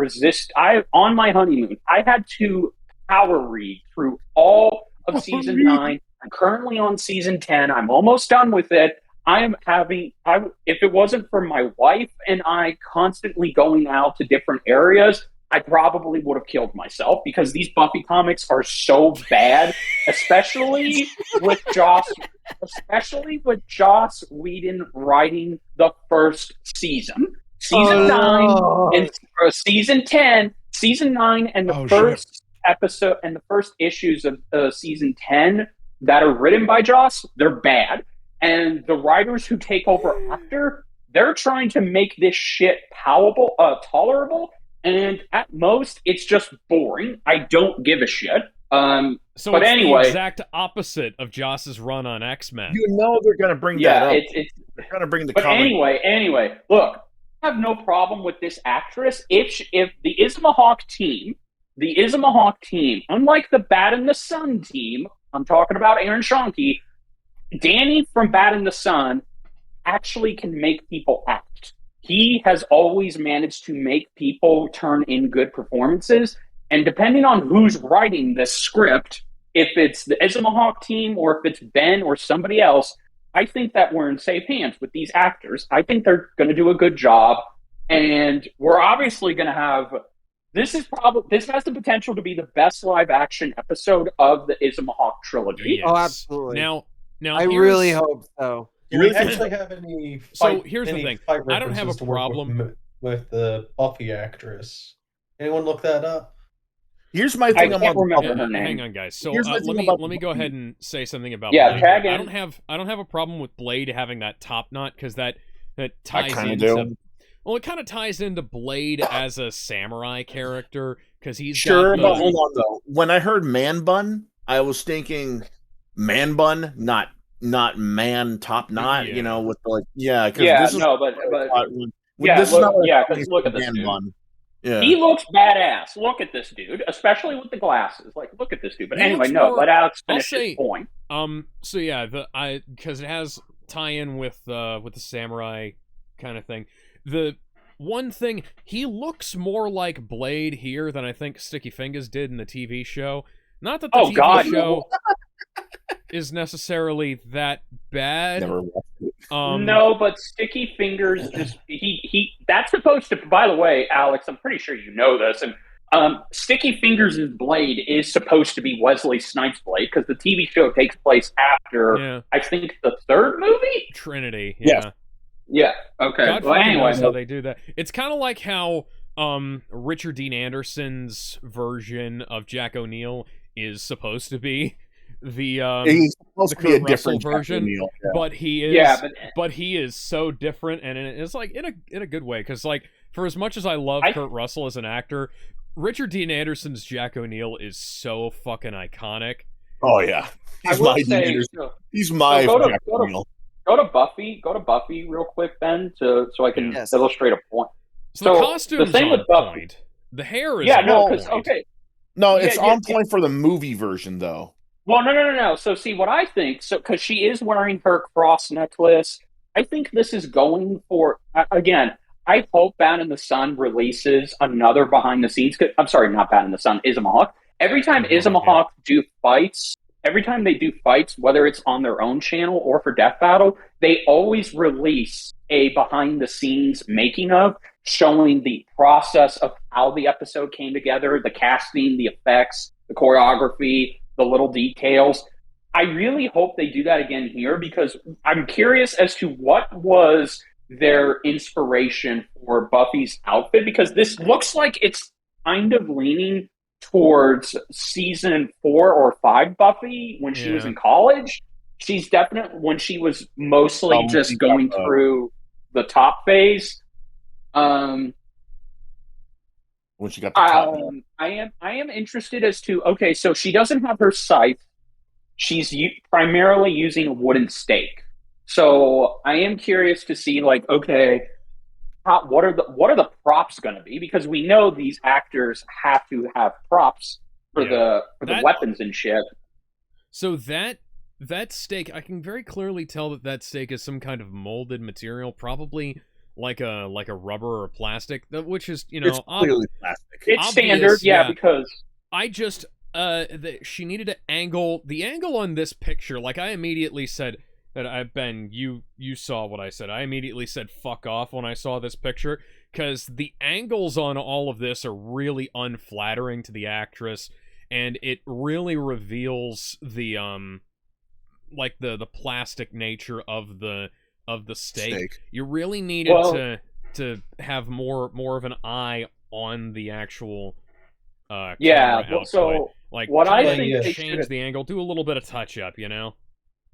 on my honeymoon. I had to power read through all of season 9. I'm currently on season 10. I'm almost done with it. If it wasn't for my wife and I constantly going out to different areas, I probably would have killed myself, because these Buffy comics are so bad, especially with Joss Whedon writing the first season. Season 9 and season 10, season 9 and the first episode and the first issues of season 10 that are written by Joss, they're bad. And the writers who take over after, they're trying to make this shit tolerable. And at most, it's just boring. I don't give a shit. So but it's anyway, the exact opposite of Joss's run on X-Men. You know they're going to bring that up. They're going to bring the comic. Anyway, look, I have no problem with this actress. If the Ismahawk team, unlike the Bat and the Sun team, I'm talking about Aaron Schoenke, Danny from Bat and the Sun actually can make people act. He has always managed to make people turn in good performances. And depending on who's writing this script, if it's the Ismahawk team or if it's Ben or somebody else, I think that we're in safe hands with these actors. I think they're going to do a good job. And we're obviously going to have... This has the potential to be the best live action episode of the Ismahawk trilogy. Yes. Oh, absolutely. Now I really hope so. Do we actually have any So here's the thing. I don't have a problem with the Buffy actress. Anyone look that up? Here's my thing about remember her name. Hang on, guys. So let me go ahead and say something about Blade. Blade. I don't have a problem with Blade having that top knot because that ties into... Well, it kind of ties into Blade as a samurai character because he's but hold on though. When I heard man bun, I was thinking man bun, not man top knot. Yeah. You know, with the because look at this dude. Bun. Yeah, he looks badass. Look at this dude, especially with the glasses. Like, look at this dude. But anyway, let Alex finish his point. So yeah, because it has tie-in with the samurai kind of thing. The one thing, he looks more like Blade here than I think Sticky Fingers did in the TV show. Not that the TV show is necessarily that bad. No, but Sticky Fingers just he that's supposed to. By the way, Alex, I'm pretty sure you know this, and Sticky Fingers' Blade is supposed to be Wesley Snipes' Blade because the TV show takes place after I think the third movie, Trinity. Yeah. Okay. God knows how they do that. It's kind of like how Richard Dean Anderson's version of Jack O'Neill is supposed to be the he's supposed to be a different version, but he is but he is so different, and it's like in a good way because like for as much as I love Kurt Russell as an actor, Richard Dean Anderson's Jack O'Neill is so fucking iconic. Oh yeah, he's my Jack O'Neill. Go to Buffy real quick, Ben, so I can illustrate a point. So the costume's the same on with Buffy. point. The hair is No, it's on point for the movie version, though. Well, no. So see what I think. So because she is wearing her cross necklace, I think this is going for again. I hope Bat in the Sun releases another behind the scenes. I'm sorry, not Bat in the Sun. Ismahawk. Every time Ismahawk do fights. Every time they do fights, whether it's on their own channel or for Death Battle, they always release a behind-the-scenes making-of showing the process of how the episode came together, the casting, the effects, the choreography, the little details. I really hope they do that again here because I'm curious as to what was their inspiration for Buffy's outfit because this looks like it's kind of leaning towards season 4 or 5 Buffy when she was in college. She's definitely when she was mostly just going through the top phase. When she got the top. I am interested as to so she doesn't have her scythe. She's primarily using a wooden stake. So I am curious to see what are the props going to be? Because we know these actors have to have props for the weapons and shit. So that stake, I can very clearly tell that stake is some kind of molded material, probably like a rubber or plastic, which is it's clearly plastic. It's standard, because I just she needed to angle the angle on this picture. Like I immediately said. Ben, you saw what I said. I immediately said fuck off when I saw this picture because the angles on all of this are really unflattering to the actress, and it really reveals the the plastic nature of the steak. You really needed to have more of an eye on the actual camera output. So like, what I think they change the angle, do a little bit of touch up, you know?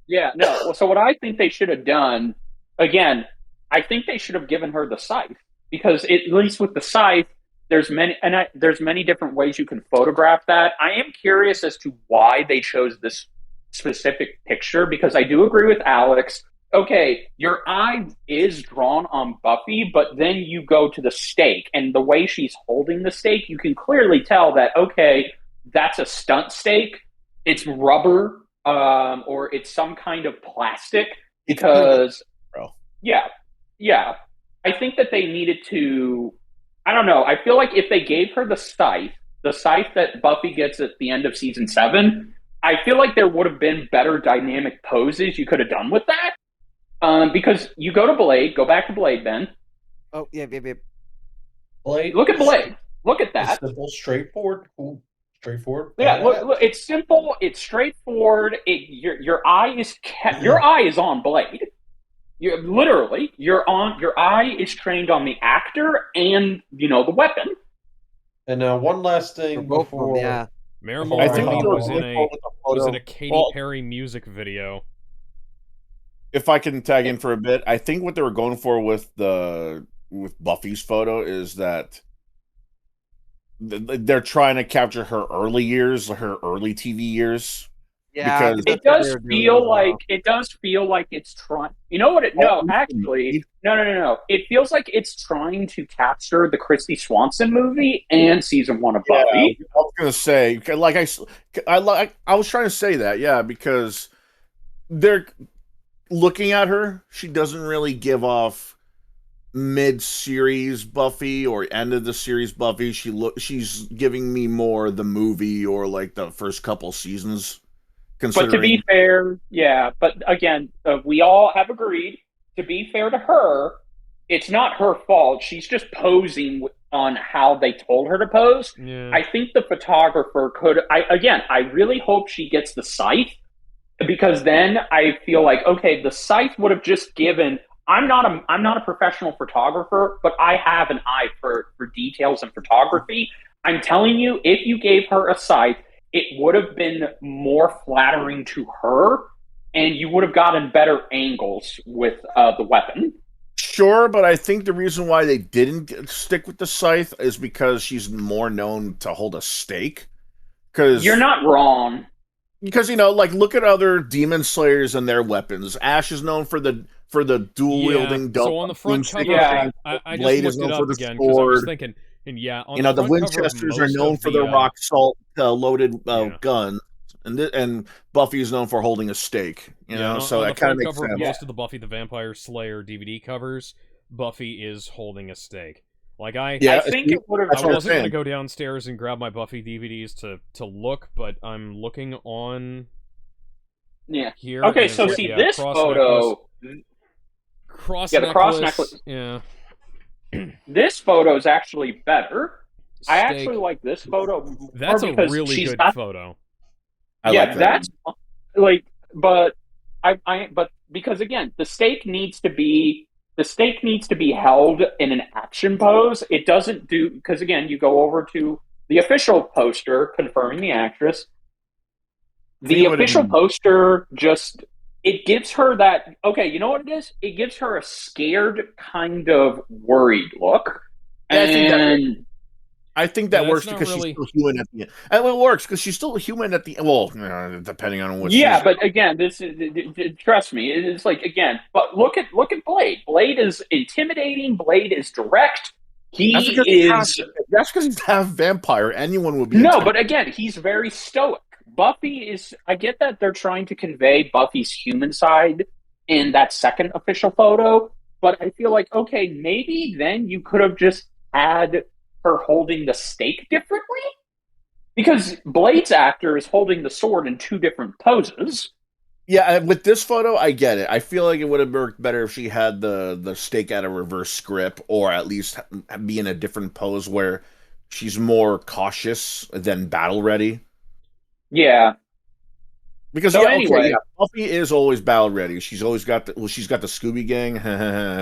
Yeah, no. So what I think they should have done, again, I think they should have given her the scythe because at least with the scythe, there's many different ways you can photograph that. I am curious as to why they chose this specific picture because I do agree with Alex. Okay, your eye is drawn on Buffy, but then you go to the stake, and the way she's holding the stake, you can clearly tell that okay, that's a stunt stake. It's rubber, or it's some kind of plastic because yeah, I think that they needed to. I don't know. I feel like if they gave her the scythe that Buffy gets at the end of season 7, I feel like there would have been better dynamic poses you could have done with that. Because you go back to Blade, Ben. Oh, yeah. Blade. Look at Blade. Look at that. It's simple, straightforward, cool. Straightforward. Yeah, look, it's simple. It's straightforward. Your eye is on Blade. Literally, your eye is trained on the actor and the weapon. And one last thing before, Mary Mulroney was in a Katy Perry music video. If I can tag in for a bit, I think what they were going for with Buffy's photo is that they're trying to capture her early years, her early TV years. Yeah, because it does feel like it's trying. You know what? No. It feels like it's trying to capture the Christy Swanson movie and season 1 of Buffy. I was gonna say, like I was trying to say that, yeah, because they're looking at her. She doesn't really give off mid-series Buffy or end of the series Buffy. She's giving me more the movie or like the first couple seasons. But to be fair, yeah. But again, we all have agreed. To be fair to her, it's not her fault. She's just posing on how they told her to pose. Yeah. I think the photographer could. I really hope she gets the scythe because then I feel like okay, the scythe would have just given. I'm not a professional photographer, but I have an eye for details and photography. I'm telling you, if you gave her a scythe, it would have been more flattering to her, and you would have gotten better angles with the weapon. Sure, but I think the reason why they didn't stick with the scythe is because she's more known to hold a stake. Because you're not wrong. Because like look at other demon slayers and their weapons. Ash is known for the dual wielding. So on the front cover, I just looked it up again because I was thinking. And on the Winchesters are known for their rock salt loaded guns, and Buffy is known for holding a stake. So that kind of makes sense. Most of the Buffy the Vampire Slayer DVD covers, Buffy is holding a stake. Like I think it would have. I wasn't going to go downstairs and grab my Buffy DVDs to look, but I'm looking on. Yeah. Here. Okay, so see this photo. Cross necklace. Yeah. This photo is actually better. I actually like this photo. That's a really good photo. I like that. That's like, but but because again, the stake needs to be held in an action pose. It doesn't do because again, you go over to the official poster confirming the actress. The official poster just. It gives her that, okay, you know what it is? It gives her a scared, kind of worried look. And I think that works because she's still human at the end. And it works because she's still human at the end. Well, depending on what. Yeah, but again, this is, trust me, it's like again. But look at Blade. Blade is intimidating. Blade is direct. That's because he's half vampire. Anyone would be. No, but again, he's very stoic. Buffy is. I get that they're trying to convey Buffy's human side in that second official photo, but I feel like okay, maybe then you could have just had her holding the stake differently, because Blade's actor is holding the sword in 2 different poses. Yeah, with this photo, I get it. I feel like it would have worked better if she had the stake at a reverse grip, or at least be in a different pose where she's more cautious than battle ready. Yeah. Because anyway, Buffy is always battle ready. She's always got the Scooby Gang.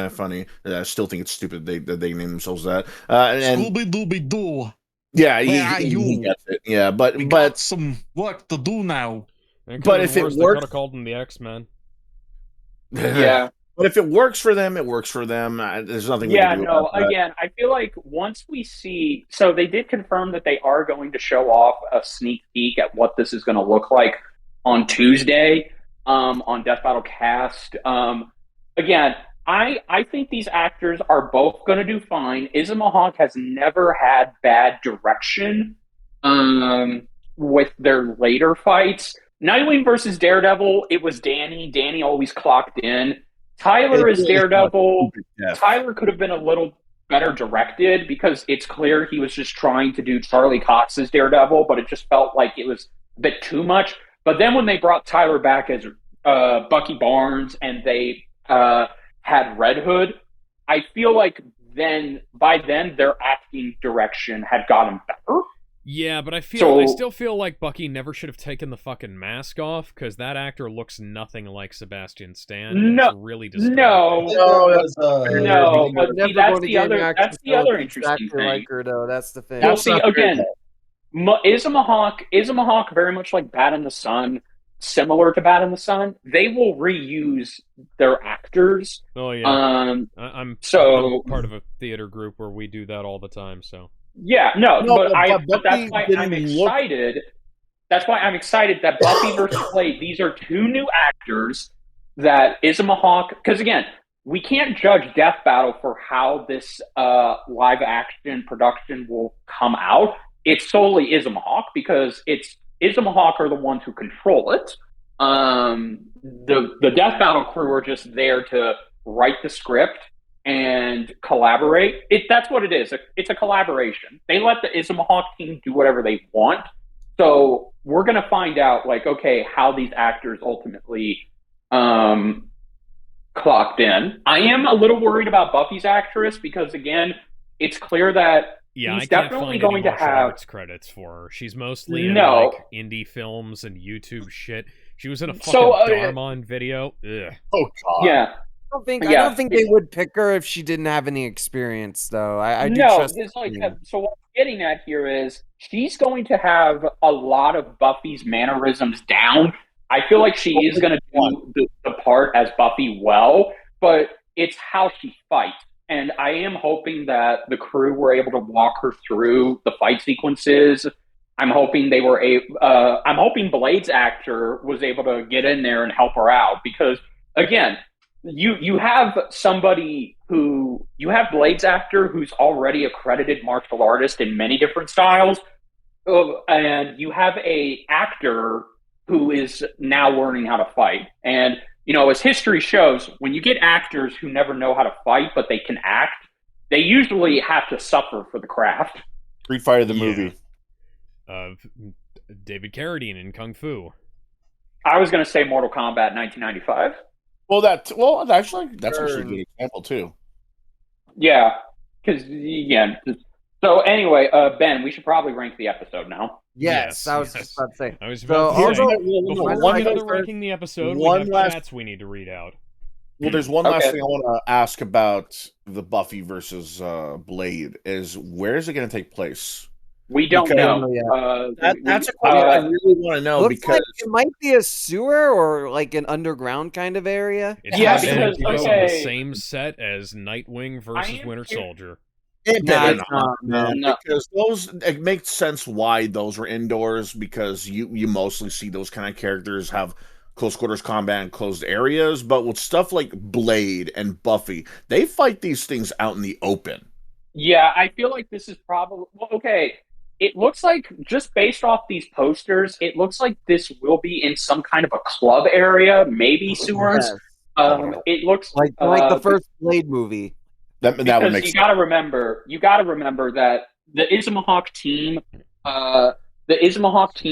Funny. I still think it's stupid they name themselves that. Scooby Dooby Doo. Yeah, you? he gets it. Yeah, We got some work to do now. But if it works, they could have called them the X-Men. Yeah. But if it works for them, it works for them. There's nothing we can do about that. Again, I feel like once we see, so they did confirm that they are going to show off a sneak peek at what this is going to look like on Tuesday, on Death Battle Cast. Again, I think these actors are both going to do fine. Izuma Hawk has never had bad direction with their later fights. Nightwing versus Daredevil, it was Danny. Danny always clocked in. Tyler is Daredevil. Tyler could have been a little better directed because it's clear he was just trying to do Charlie Cox's Daredevil, but it just felt like it was a bit too much. But then when they brought Tyler back as Bucky Barnes and they had Red Hood, I feel like by then their acting direction had gotten better. Yeah, but I still feel like Bucky never should have taken the fucking mask off because that actor looks nothing like Sebastian Stan. No, it's really disturbing. That's the other interesting thing. Like her, though. That's the thing. Well, see, again, Izuma Hawk, very much like Bat in the Sun, similar to Bat in the Sun. They will reuse their actors. Oh yeah, I'm part of a theater group where we do that all the time. So. Yeah, but that's why I'm excited. That's why I'm excited that Buffy versus Blade, these are two new actors that Izuma Hawk, because again, we can't judge Death Battle for how this live action production will come out. It's solely Izuma Hawk because it's Izuma Hawk are the ones who control it. The Death Battle crew are just there to write the script and collaborate. That's what it is. It's a collaboration. They let the Izuma Hawk team do whatever they want. So we're going to find out, like, okay, how these actors ultimately clocked in. I am a little worried about Buffy's actress because, again, it's clear that he's definitely going to have arts credits for her. She's mostly in like indie films and YouTube shit. She was in a fucking Darmon video. Ugh. Oh god. Yeah. I don't think they would pick her if she didn't have any experience, though. I do trust. It's like so. What I'm getting at here is she's going to have a lot of Buffy's mannerisms down. I feel like she is going to do the part as Buffy well, but it's how she fights. And I am hoping that the crew were able to walk her through the fight sequences. I'm hoping they were I'm hoping Blade's actor was able to get in there and help her out because, again, you have Blade's actor who's already a credited martial artist in many different styles, and you have a actor who is now learning how to fight. And as history shows, when you get actors who never know how to fight but they can act, they usually have to suffer for the craft. Street Fighter the movie. David Carradine in Kung Fu. I was going to say Mortal Kombat 1995. That's actually a good example too. Yeah, because So anyway, Ben, we should probably rank the episode now. Yes, I was just about to say. I was about to say. Before we go to ranking the episode, we have chats we need to read out. Well, there's one last thing I want to ask about the Buffy versus Blade is where is it going to take place? We don't know. That's a question I really want to know because like it might be a sewer or like an underground kind of area. Because the same set as Nightwing versus Winter Soldier. Because it makes sense why those were indoors because you mostly see those kind of characters have close quarters combat in closed areas, but with stuff like Blade and Buffy, they fight these things out in the open. Yeah, I feel like this is probably it looks like, just based off these posters, it looks like this will be in some kind of a club area, maybe sewers. It looks like the first Blade movie. That would make sense. You got to remember that the Izuma Hawk team,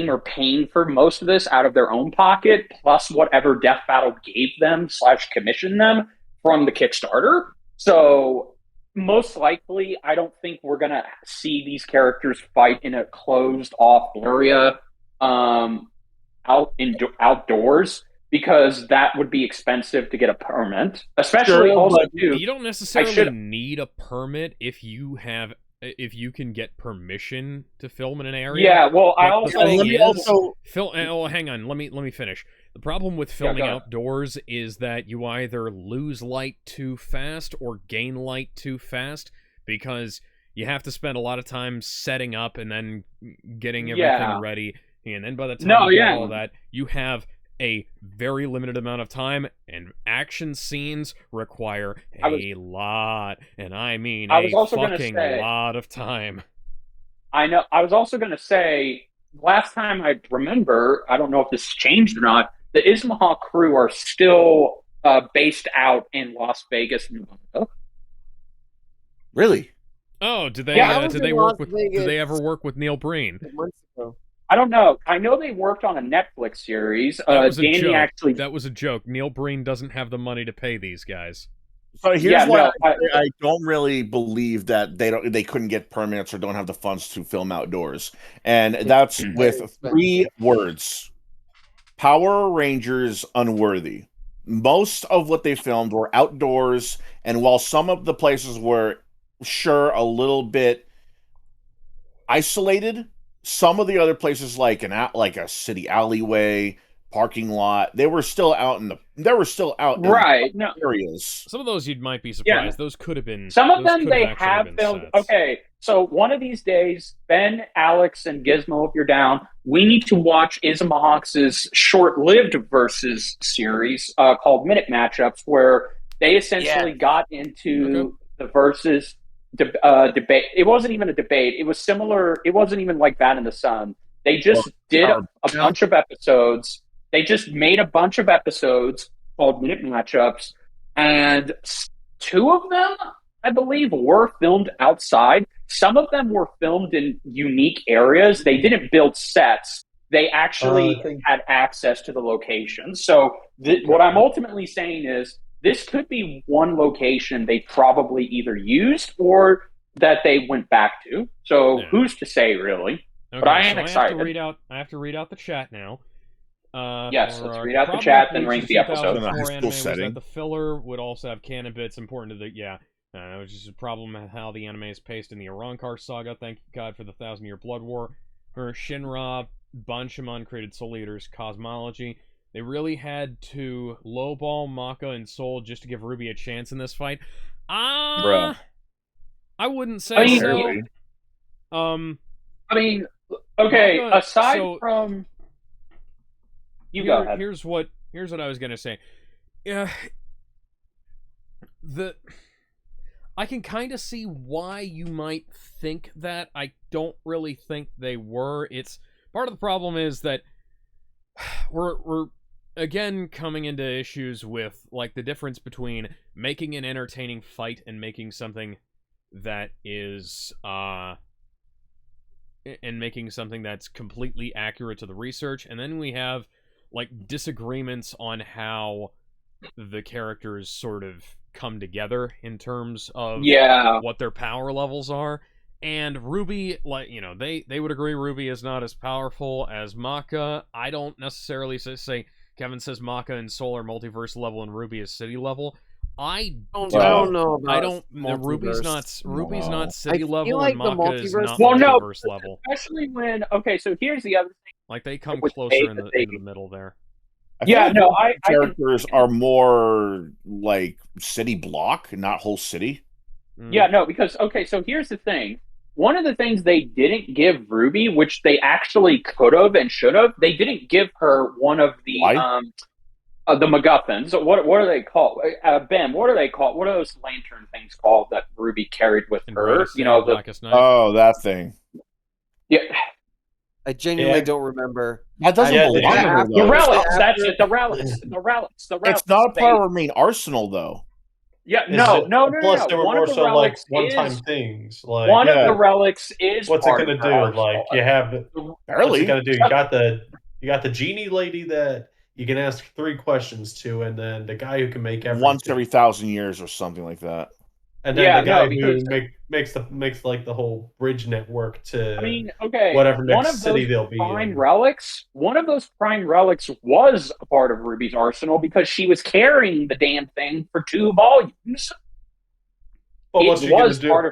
are paying for most of this out of their own pocket, plus whatever Death Battle gave them / commissioned them from the Kickstarter. So most likely, I don't think we're going to see these characters fight in a closed-off area outdoors, because that would be expensive to get a permit. Especially you don't necessarily need a permit if you have if you can get permission to film in an area. Yeah, well, I hang on, let me finish. The problem with filming outdoors is that you either lose light too fast or gain light too fast, because you have to spend a lot of time setting up and then getting everything ready, and then by the time you get all that, you have a very limited amount of time, and action scenes require a lot, and I mean a fucking lot of time. I know. I was also going to say, last time I remember, I don't know if this changed or not, the Ismahawk crew are still based out in Las Vegas, Nevada. Really? Oh, did they? Yeah, did they work with? Did they ever work with Neil Breen? Months ago. I don't know. I know they worked on a Netflix series. That was a Danny joke. actually. That was a joke. Neil Breen doesn't have the money to pay these guys. So here's why I don't really believe that they couldn't get permits or don't have the funds to film outdoors, and that's with 3 words: Power Rangers unworthy. Most of what they filmed were outdoors, and while some of the places were sure a little bit isolated, some of the other places, like a city alleyway, parking lot, they were still out in areas. Some of those you might be surprised. Those could have been. Some of them they have filmed. Sets. Okay, so one of these days, Ben, Alex, and Gizmo, if you're down, we need to watch Ismahawks' short-lived Versus series called Minute Matchups, where they essentially got into the Versus debate. It wasn't even a debate. It was similar. It wasn't even like Bad in the Sun. They just did a bunch of episodes. They just made a bunch of episodes called Minute Matchups, and 2 of them, I believe, were filmed outside. Some of them were filmed in unique areas. They didn't build sets. They actually had access to the locations. So what I'm ultimately saying is, this could be one location they probably either used or that they went back to. So who's to say, really? Okay, but I am excited. I have to read out the chat now. Yes, let's read out the chat, then rank the episode. The filler would also have canon bits important to the which is a problem with how the anime is paced in the Arankar saga. Thank God for the 1,000-Year Blood War. For Shinra, Banchaman created Soul Eater's cosmology. They really had to lowball Maka and Soul just to give RWBY a chance in this fight. I wouldn't say so. I mean, okay, Maka, aside from go ahead. Here's what I was gonna say. Yeah, I can kind of see why you might think that. I don't really think they were. It's part of the problem is that we're again coming into issues with like the difference between making an entertaining fight and making something that is and making something that's completely accurate to the research, and then we have like disagreements on how the characters sort of come together in terms of what their power levels are. And RWBY, like, you know, they would agree RWBY is not as powerful as Maka. I don't necessarily say Kevin says Maka and Soul are multiverse level and RWBY is city level. I don't know. RWBY's not city level and Maka is not multiverse level. Especially when so here's the other thing. Like they come closer in the middle there. Characters are more like city block, not whole city. Yeah, no, because so here's the thing. One of the things they didn't give RWBY, which they actually could have and should have, they didn't give her one of the MacGuffins. What are they called? Ben, what are they called? What are those lantern things called that RWBY carried with her? You know, that thing. Yeah. I genuinely don't remember. That doesn't belong. The relics. That's it. The relics. It's not a part of our main arsenal, though. Yeah, no. Plus, they were more so like one-time things. Like one of the relics is. What's it going to do? Like you have. Barely. What's it going to do? You got the genie lady that you can ask 3 questions to, and then the guy who can make everything once every 1,000 years or something like that. And then the guy who makes like the whole bridge network to whatever next city they'll be in. One of those prime relics was a part of RWBY's arsenal because she was carrying the damn thing for 2 volumes. But what's she going to do?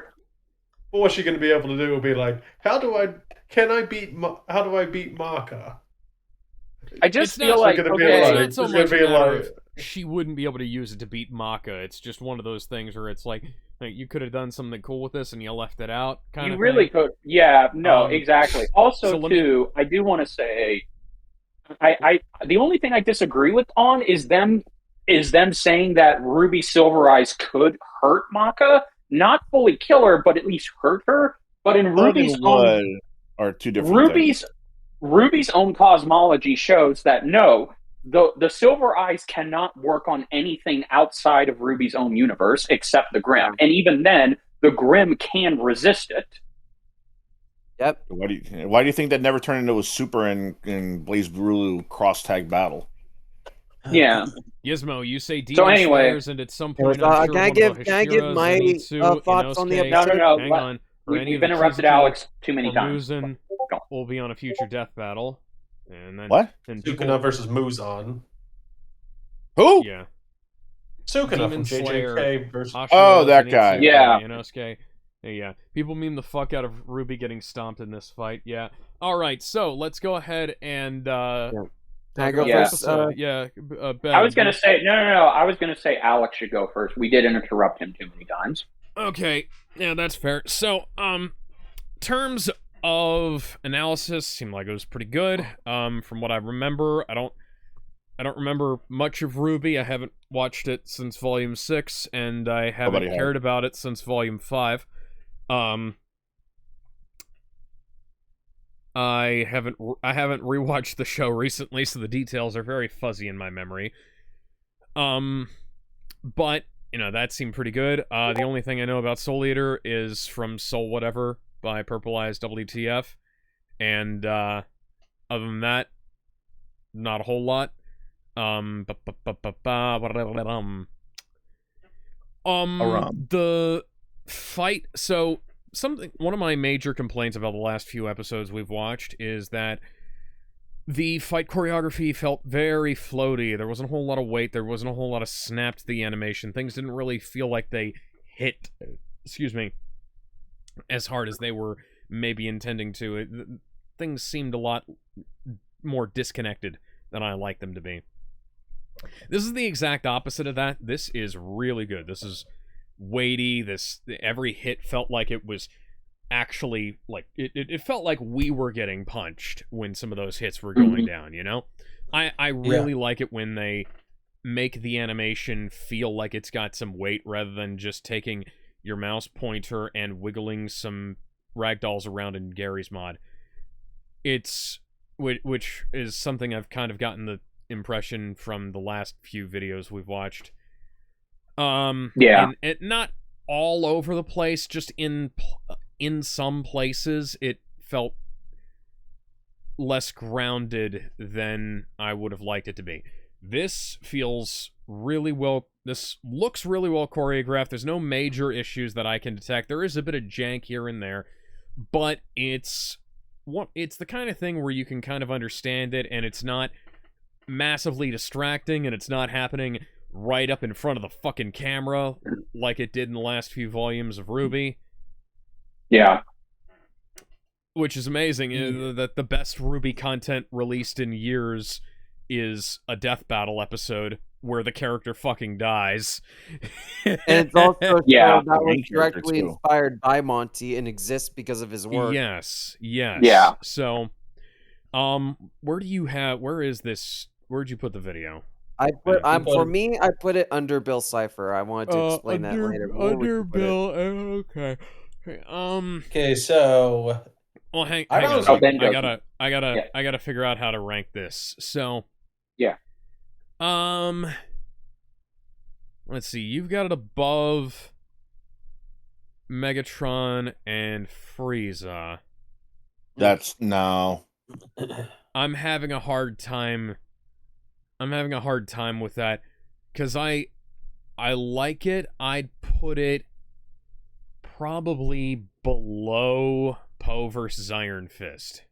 what's she going to be able to do? Will be like, how do I beat Maka? I just feel like, it's not so much a matter of she wouldn't be able to use it to beat Maka. It's just one of those things where it's like you could have done something cool with this and you left it out. You really could. Yeah, no, exactly. Also, too, I do want to say, the only thing I disagree with on is them saying that Ruby Silver Eyes could hurt Maka, not fully kill her, but at least hurt her. But in Ruby's own, are two different things. Ruby's own cosmology shows that no, the Silver Eyes cannot work on anything outside of Ruby's own universe except the Grimm, and even then, the Grimm can resist it. Yep. Why do you think that never turned into a super in BlazBlue cross tag battle? Yeah. Gizmo, you say Demon Slayers, and at some point, I'm sure can I give my thoughts on the episode? No. Hang on. We've interrupted Alex too many times. Muzan will be on a future death battle. And then what? Sukuna versus Muzan. Who? Yeah. Sukuna from JJK versus... Oh, that guy. Yeah. Inosuke. Yeah. People meme the fuck out of RWBY getting stomped in this fight. Yeah. All right, so let's go ahead and... Can I go first? Ben, I was going to say... No. I was going to say Alex should go first. We did interrupt him too many times. Okay. Yeah, that's fair. So, terms of analysis, seemed like it was pretty good. From what I remember, I don't remember much of RWBY. I haven't watched it since Volume 6, and I haven't cared about it since Volume 5. I haven't rewatched the show recently, so the details are very fuzzy in my memory. But that seemed pretty good. The only thing I know about Soul Eater is from Soul Whatever by Purple Eyes WTF, and other than that, not a whole lot. The fight. So one of my major complaints about the last few episodes we've watched is that the fight choreography felt very floaty. There wasn't a whole lot of weight. There wasn't a whole lot of snap to the animation. Things didn't really feel like they hit, as hard as they were maybe intending to. Things seemed a lot more disconnected than I like them to be. This is the exact opposite of that. This is really good. This is weighty. Every hit felt like it was actually like it felt like we were getting punched when some of those hits were going down. I really like it when they make the animation feel like it's got some weight rather than just taking your mouse pointer and wiggling some ragdolls around in Gary's mod. Which is something I've kind of gotten the impression from the last few videos we've watched. And not all over the place, just in some places it felt less grounded than I would have liked it to be. This feels really well. This looks really well choreographed. There's no major issues that I can detect. There is a bit of jank here and there, but it's the kind of thing where you can kind of understand it, and it's not massively distracting, and it's not happening right up in front of the fucking camera like it did in the last few volumes of RWBY. Yeah. Which is amazing, that the best RWBY content released in years is a death battle episode where the character fucking dies. And it's also that was directly inspired by Monty and exists because of his work. Yes. Yeah. So, where'd you put the video? I put it under Bill Cipher. I wanted to explain that later. Under Bill, okay. Okay, so well, hang on. I gotta figure out how to rank this. So, yeah. Let's see. You've got it above Megatron and Frieza. That's no. I'm having a hard time with that because I like it. I'd put it probably below Poe versus Iron Fist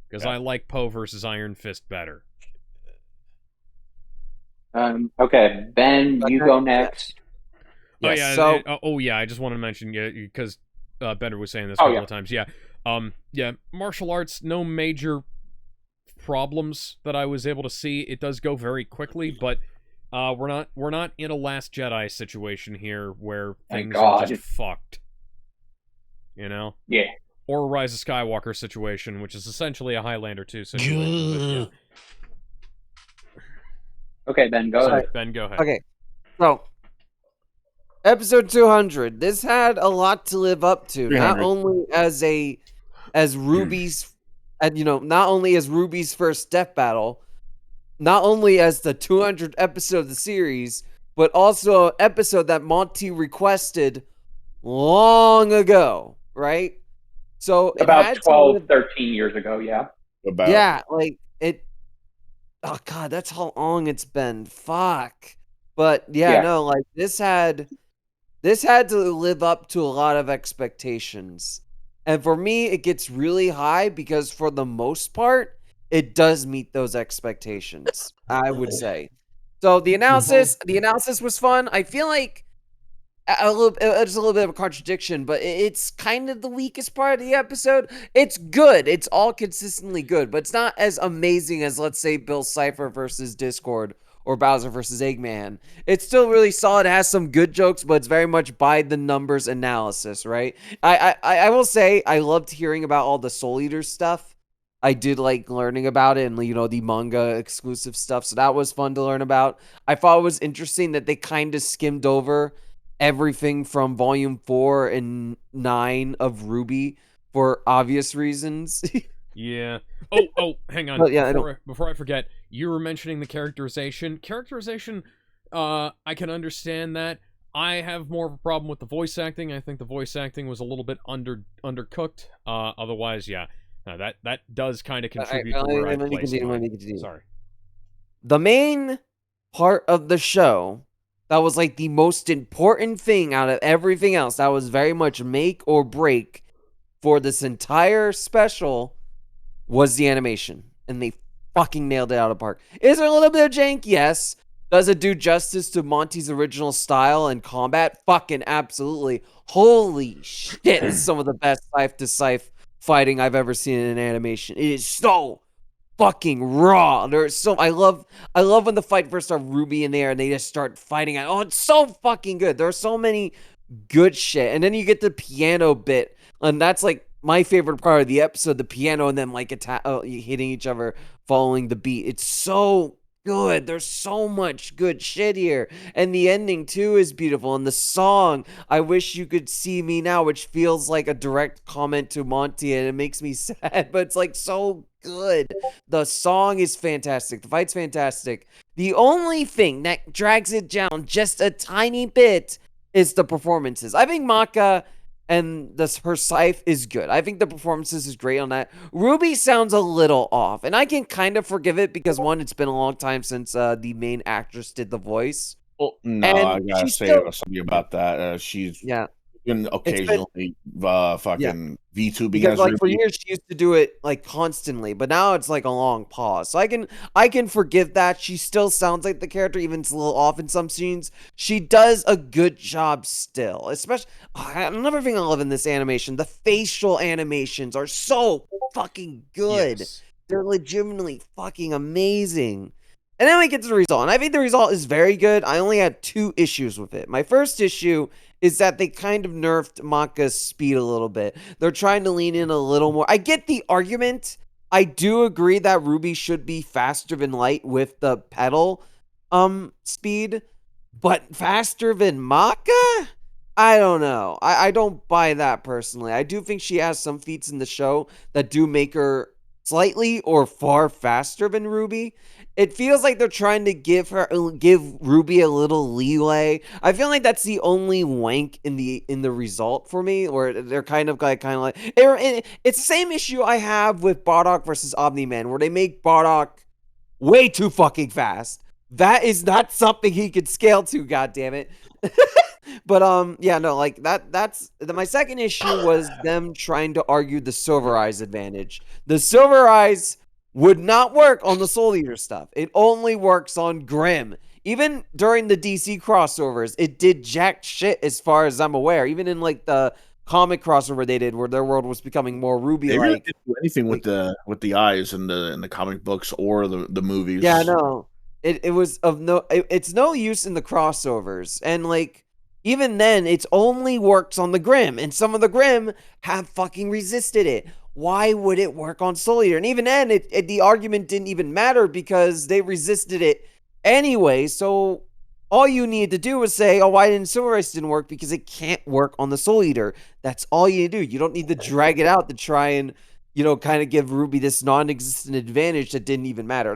because I like Poe versus Iron Fist better. Okay, Ben, you go next. I just want to mention because Bender was saying this a couple of times. Yeah. Yeah, martial arts, no major problems that I was able to see. It does go very quickly, but we're not in a Last Jedi situation here where things are just fucked. You know? Yeah. Or a Rise of Skywalker situation, which is essentially a Highlander 2 situation. Okay, Ben, go ahead. Ben, go ahead. Okay, so episode 200. This had a lot to live up to, not only as RWBY's, and not only as RWBY's first death battle, not only as the 200th episode of the series, but also an episode that Monty requested long ago, right? So about 12, 13 years ago, yeah. Yeah, like it. Oh God, that's how long it's been. Fuck. But no, like this had to live up to a lot of expectations. And for me, it gets really high because for the most part, it does meet those expectations, I would say. So the analysis was fun. I feel like it's a little bit of a contradiction, but it's kind of the weakest part of the episode. It's good. It's all consistently good, but it's not as amazing as, let's say, Bill Cipher versus Discord or Bowser versus Eggman. It's still really solid. It has some good jokes, but it's very much by the numbers analysis, right? I will say I loved hearing about all the Soul Eater stuff. I did like learning about it and, the manga exclusive stuff, so that was fun to learn about. I thought it was interesting that they kind of skimmed over everything from volume 4 and 9 of RWBY for obvious reasons. Yeah. Oh, hang on. Before I forget, you were mentioning the characterization. I can understand that. I have more of a problem with the voice acting. I think the voice acting was a little bit undercooked. Otherwise, yeah. That does kind of contribute to where I place it. Sorry. The main part of the show that was like the most important thing out of everything else, that was very much make or break for this entire special, was the animation. And they fucking nailed it out of the park. Is there a little bit of jank? Yes. Does it do justice to Monty's original style and combat? Fucking absolutely. Holy shit, this is some of the best scythe to scythe fighting I've ever seen in an animation. It is so fucking raw. I love when the fight first starts, RWBY in there and they just start fighting. Oh, it's so fucking good. There are so many good shit. And then you get the piano bit, and that's like my favorite part of the episode, the piano and them like hitting each other following the beat. It's so good. There's so much good shit here. And the ending too is beautiful. And the song, I Wish You Could See Me Now, which feels like a direct comment to Monty, and it makes me sad, but it's like so good. The song is fantastic. The fight's fantastic. The only thing that drags it down just a tiny bit is the performances. I think Maka and her scythe is good. I think the performances is great on that. RWBY sounds a little off, and I can kind of forgive it because, one, it's been a long time since the main actress did the voice. Well, no, I gotta say something about that. She's been occasionally fucking VTubing because like for years she used to do it like constantly, but now it's like a long pause. So I can forgive that. She still sounds like the character, even if it's a little off in some scenes. She does a good job still. Especially another thing I love in this animation, the facial animations are so fucking good. Yes. They're legitimately fucking amazing. And then we get to the result, and I think the result is very good. I only had 2 issues with it. My first issue is that they kind of nerfed Maka's speed a little bit. They're trying to lean in a little more. I get the argument. I do agree that RWBY should be faster than light with the pedal speed, but faster than Maka? I don't know. I don't buy that personally. I do think she has some feats in the show that do make her slightly or far faster than RWBY. It feels like they're trying to give RWBY a little leeway. I feel like that's the only wank in the result for me, where they're kind of like it's the same issue I have with Bardock versus Omni-Man, where they make Bardock way too fucking fast. That is not something he could scale to, goddammit. But yeah, no, like that's my second issue was them trying to argue the Silver Eyes advantage. The Silver Eyes would not work on the Soul Eater stuff. It only works on Grimm. Even during the DC crossovers, it did jack shit as far as I'm aware. Even in like the comic crossover they did where their world was becoming more RWBY-like. They really didn't do anything with the eyes in the comic books or the movies. Yeah, no. It was of no it's no use in the crossovers. And like even then it's only works on the Grimm, and some of the Grimm have fucking resisted it. Why would it work on Soul Eater? And even then the argument didn't even matter because they resisted it anyway. So all you need to do is say, oh, why didn't Silver Race didn't work? Because it can't work on the Soul Eater. That's all you do. You don't need to drag it out to try and, kind of give RWBY this non-existent advantage that didn't even matter.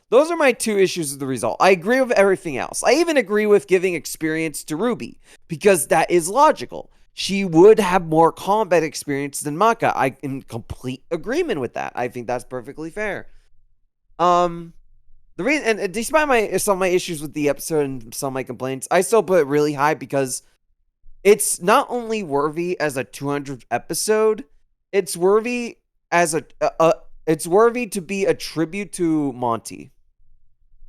Those are my two issues with the result. I agree with everything else. I even agree with giving experience to RWBY because that is logical. She would have more combat experience than Maka. I'm in complete agreement with that. I think that's perfectly fair. The reason, and despite some of my issues with the episode and some of my complaints, I still put it really high because it's not only worthy as a 200th episode, it's worthy as it's worthy to be a tribute to Monty.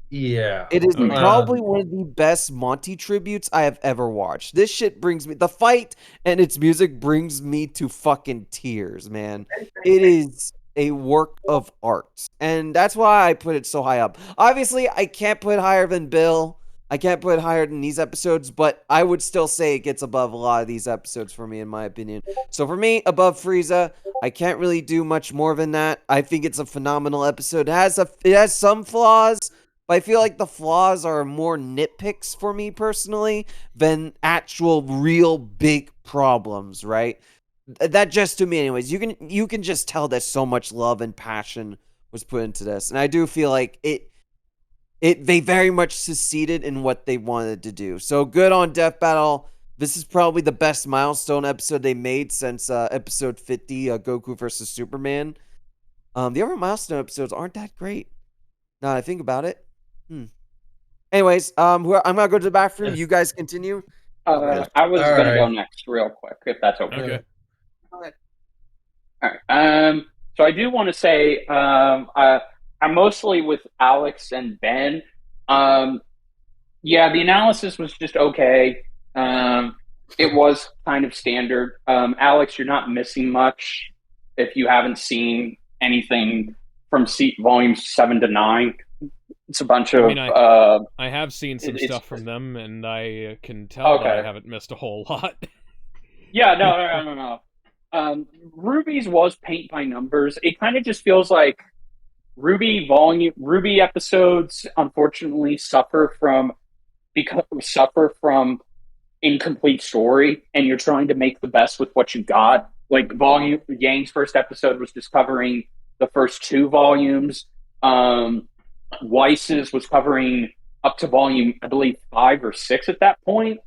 Yeah. It is probably one of the best Monty tributes I have ever watched. This shit the fight and its music brings me to fucking tears, man. It is a work of art. And that's why I put it so high up. Obviously, I can't put it higher than Bill. I can't put it higher than these episodes, but I would still say it gets above a lot of these episodes for me, in my opinion. So for me, above Frieza, I can't really do much more than that. I think it's a phenomenal episode. It has some flaws, but I feel like the flaws are more nitpicks for me personally than actual real big problems, right? That just to me anyways. You can just tell that so much love and passion was put into this. And I do feel like they very much succeeded in what they wanted to do. So good on Death Battle. This is probably the best milestone episode they made since episode 50, Goku versus Superman. The other milestone episodes aren't that great. Now that I think about it. Anyways, I'm gonna go to the bathroom. You guys continue. I was gonna go next, real quick, if that's okay. Okay. All right. So I do want to say, I'm mostly with Alex and Ben. Yeah, the analysis was just okay. It was kind of standard. Alex, you're not missing much if you haven't seen anything from volumes 7 to 9. It's a bunch of. I have seen some stuff from them, and I can tell that I haven't missed a whole lot. Yeah, no. RWBY's was paint by numbers. It kind of just feels like RWBY episodes, unfortunately, suffer from incomplete story, and you're trying to make the best with what you got. Like Yang's first episode was just covering the first 2 volumes. Weiss's was covering up to volume, I believe, 5 or 6 at that point,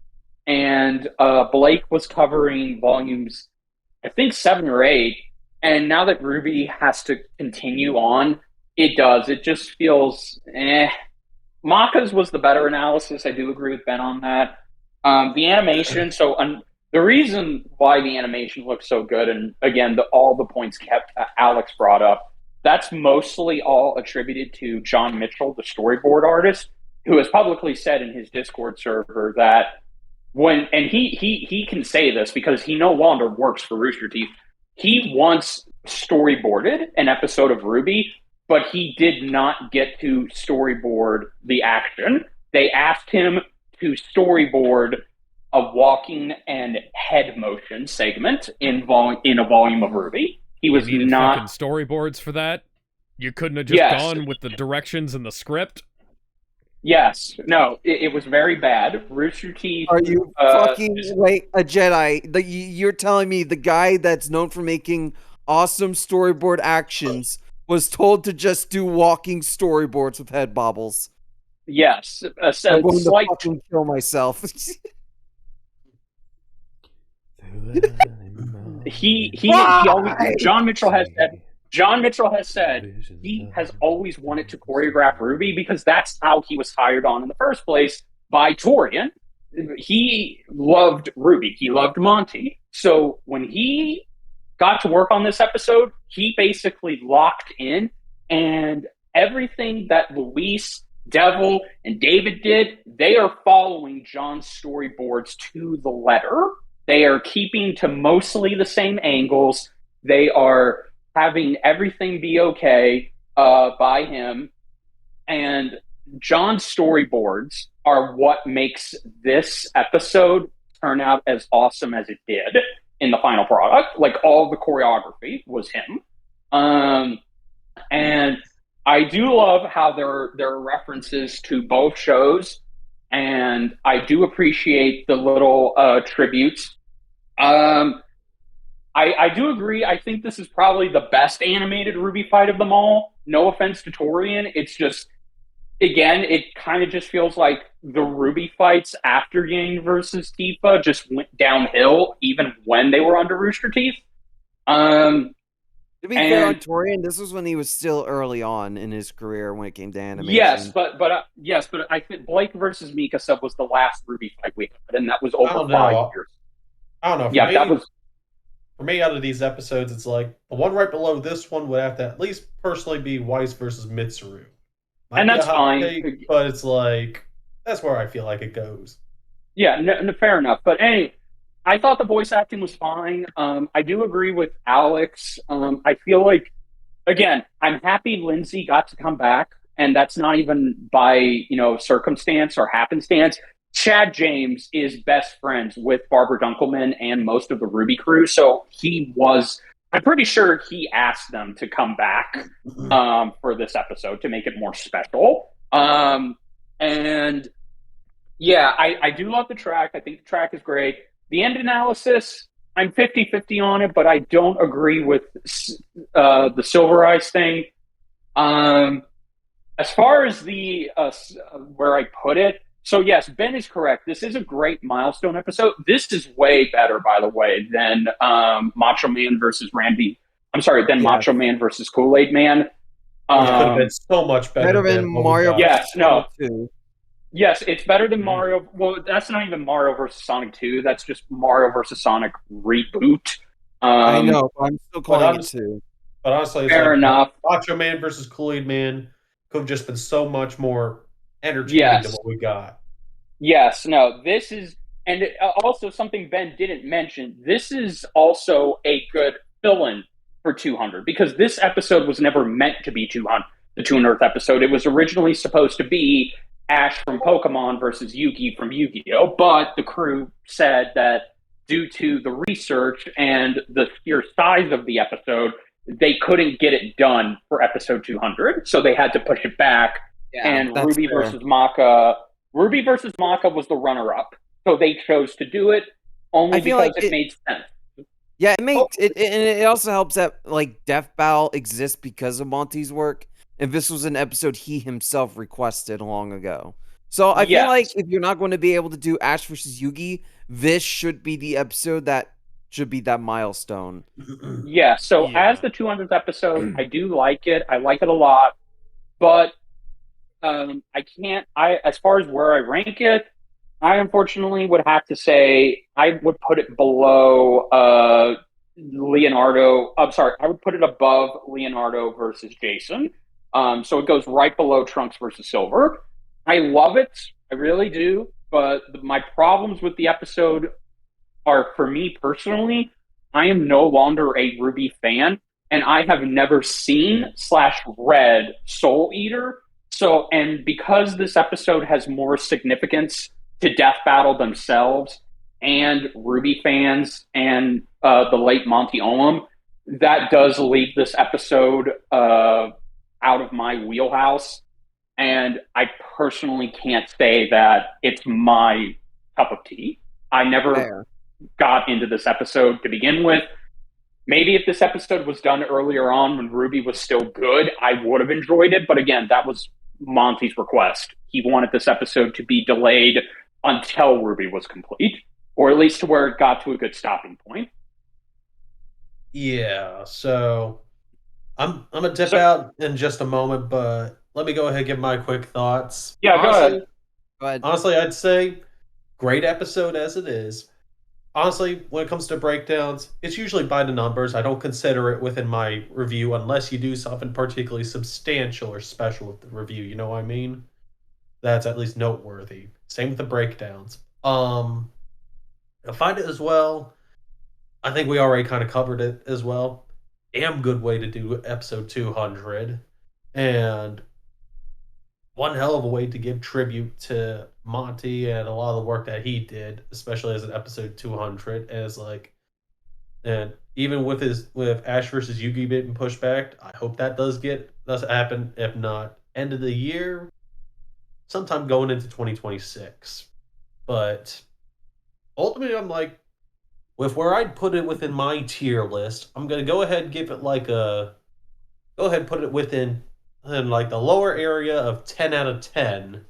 and Blake was covering volumes, I think, 7 or 8. And now that RWBY has to continue on, it does. It just feels Maka's was the better analysis. I do agree with Ben on that. The animation, the reason why the animation looks so good, and again, all the points Alex brought up, that's mostly all attributed to John Mitchell, the storyboard artist, who has publicly said in his Discord server that he can say this because he no longer works for Rooster Teeth. He once storyboarded an episode of RWBY, but he did not get to storyboard the action. They asked him to storyboard a walking and head motion segment in a volume of RWBY. He was not fucking storyboards for that. You couldn't have just gone with the directions in the script. Yes, no, it was very bad. Rooster Teeth. Are you fucking a Jedi? You're telling me the guy that's known for making awesome storyboard actions was told to just do walking storyboards with head bobbles? Yes, I'm going to fucking kill myself. John Mitchell has said he has always wanted to choreograph RWBY because that's how he was hired on in the first place by Torian. He loved RWBY. He loved Monty. So when he got to work on this episode, he basically locked in, and everything that Luis, Devil, and David did, they are following John's storyboards to the letter. They are keeping to mostly the same angles. They are having everything be okay by him. And John's storyboards are what makes this episode turn out as awesome as it did in the final product. Like, all the choreography was him. And I do love how there are references to both shows, and I do appreciate the little tributes. I do agree. I think this is probably the best animated RWBY fight of them all. No offense to Torian. It's just, again, it kind of just feels like the RWBY fights after Yang versus Tifa just went downhill, even when they were under Rooster Teeth. To be fair on Torian, this was when he was still early on in his career when it came to animation. Yes, but I think Blake versus Mika sub was the last RWBY fight we had, and that was over 5 years. I don't know. For me, out of these episodes, it's like the one right below this one would have to at least personally be Weiss versus Mitsuru. And that's fine. But it's like, that's where I feel like it goes. Yeah, no, fair enough. But anyway, I thought the voice acting was fine. I do agree with Alex. I feel like, again, I'm happy Lindsay got to come back, and that's not even by circumstance or happenstance. Chad James is best friends with Barbara Dunkelman and most of the RWBY crew, so I'm pretty sure he asked them to come back for this episode to make it more special. And yeah, I do love the track. I think the track is great. The end analysis, I'm 50-50 on it, but I don't agree with the Silver Eyes thing. As far as the where I put it, so yes, Ben is correct. This is a great milestone episode. This is way better, by the way, than Macho Man versus Randy. I'm sorry, than Macho Man versus Kool-Aid Man. It could have been so much better than Mario. Yes, no. Yes, it's better than Mario. Well, that's not even Mario versus Sonic 2. That's just Mario versus Sonic reboot. I know, but I'm still calling it 2. But honestly, fair enough. Macho Man versus Kool-Aid Man could have just been so much more entertaining than what we got. Yes, no, this is, and also something Ben didn't mention, this is also a good fill-in for 200, because this episode was never meant to be the 200th episode. It was originally supposed to be Ash from Pokemon versus Yugi from Yu-Gi-Oh! But the crew said that due to the research and the sheer size of the episode, they couldn't get it done for episode 200, so they had to push it back. Yeah, and RWBY versus Maka was the runner-up, so they chose to do it only because it made sense. Yeah, it also helps that Death Battle exists because of Monty's work, and this was an episode he himself requested long ago. So I feel like if you're not going to be able to do Ash versus Yugi, this should be the episode that should be that milestone. Yeah, so as the 200th episode, I do like it. I like it a lot, but as far as where I rank it, I unfortunately would have to say I would put it below Leonardo. I'm sorry, I would put it above Leonardo versus Jason. So it goes right below Trunks versus Silver. I love it. I really do. But my problems with the episode are, for me personally, I am no longer a RWBY fan, and I have never seen /read Soul Eater. So, and because this episode has more significance to Death Battle themselves and RWBY fans and the late Monty Olam, that does leave this episode out of my wheelhouse. And I personally can't say that it's my cup of tea. I never got into this episode to begin with. Maybe if this episode was done earlier on when RWBY was still good, I would have enjoyed it. But again, that was Monty's request. He wanted this episode to be delayed until RWBY was complete, or at least to where it got to a good stopping point. Yeah, so I'm gonna dip out in just a moment, but let me go ahead and give my quick thoughts. Yeah, go ahead. Honestly, I'd say great episode as it is. Honestly, when it comes to breakdowns, it's usually by the numbers. I don't consider it within my review unless you do something particularly substantial or special with the review. You know what I mean? That's at least noteworthy. Same with the breakdowns. Find it as well. I think we already kind of covered it as well. Damn good way to do episode 200. And one hell of a way to give tribute to Monty and a lot of the work that he did, especially as an episode 200. As like, and even with Ash versus Yugi being pushed back, I hope that does happen. If not, end of the year, sometime going into 2026. But ultimately, I'm like, with where I'd put it within my tier list, I'm gonna go ahead and give it like a, go ahead and put it within in like the lower area of 10 out of 10.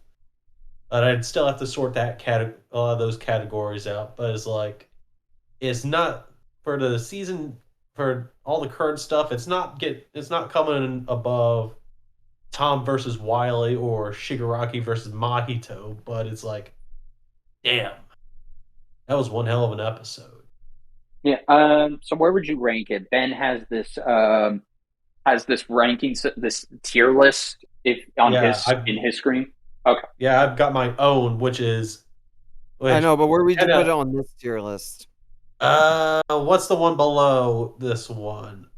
But I'd still have to sort that a lot of those categories out. But it's like, it's not for the season, for all the current stuff. It's not coming above Tom versus Wily or Shigaraki versus Mahito. But it's like, damn, that was one hell of an episode. Yeah. So where would you rank it? Ben has this ranking, this tier list in his screen. Okay. Yeah, I've got my own, which I know, but where would you put it on this tier list? What's the one below this one?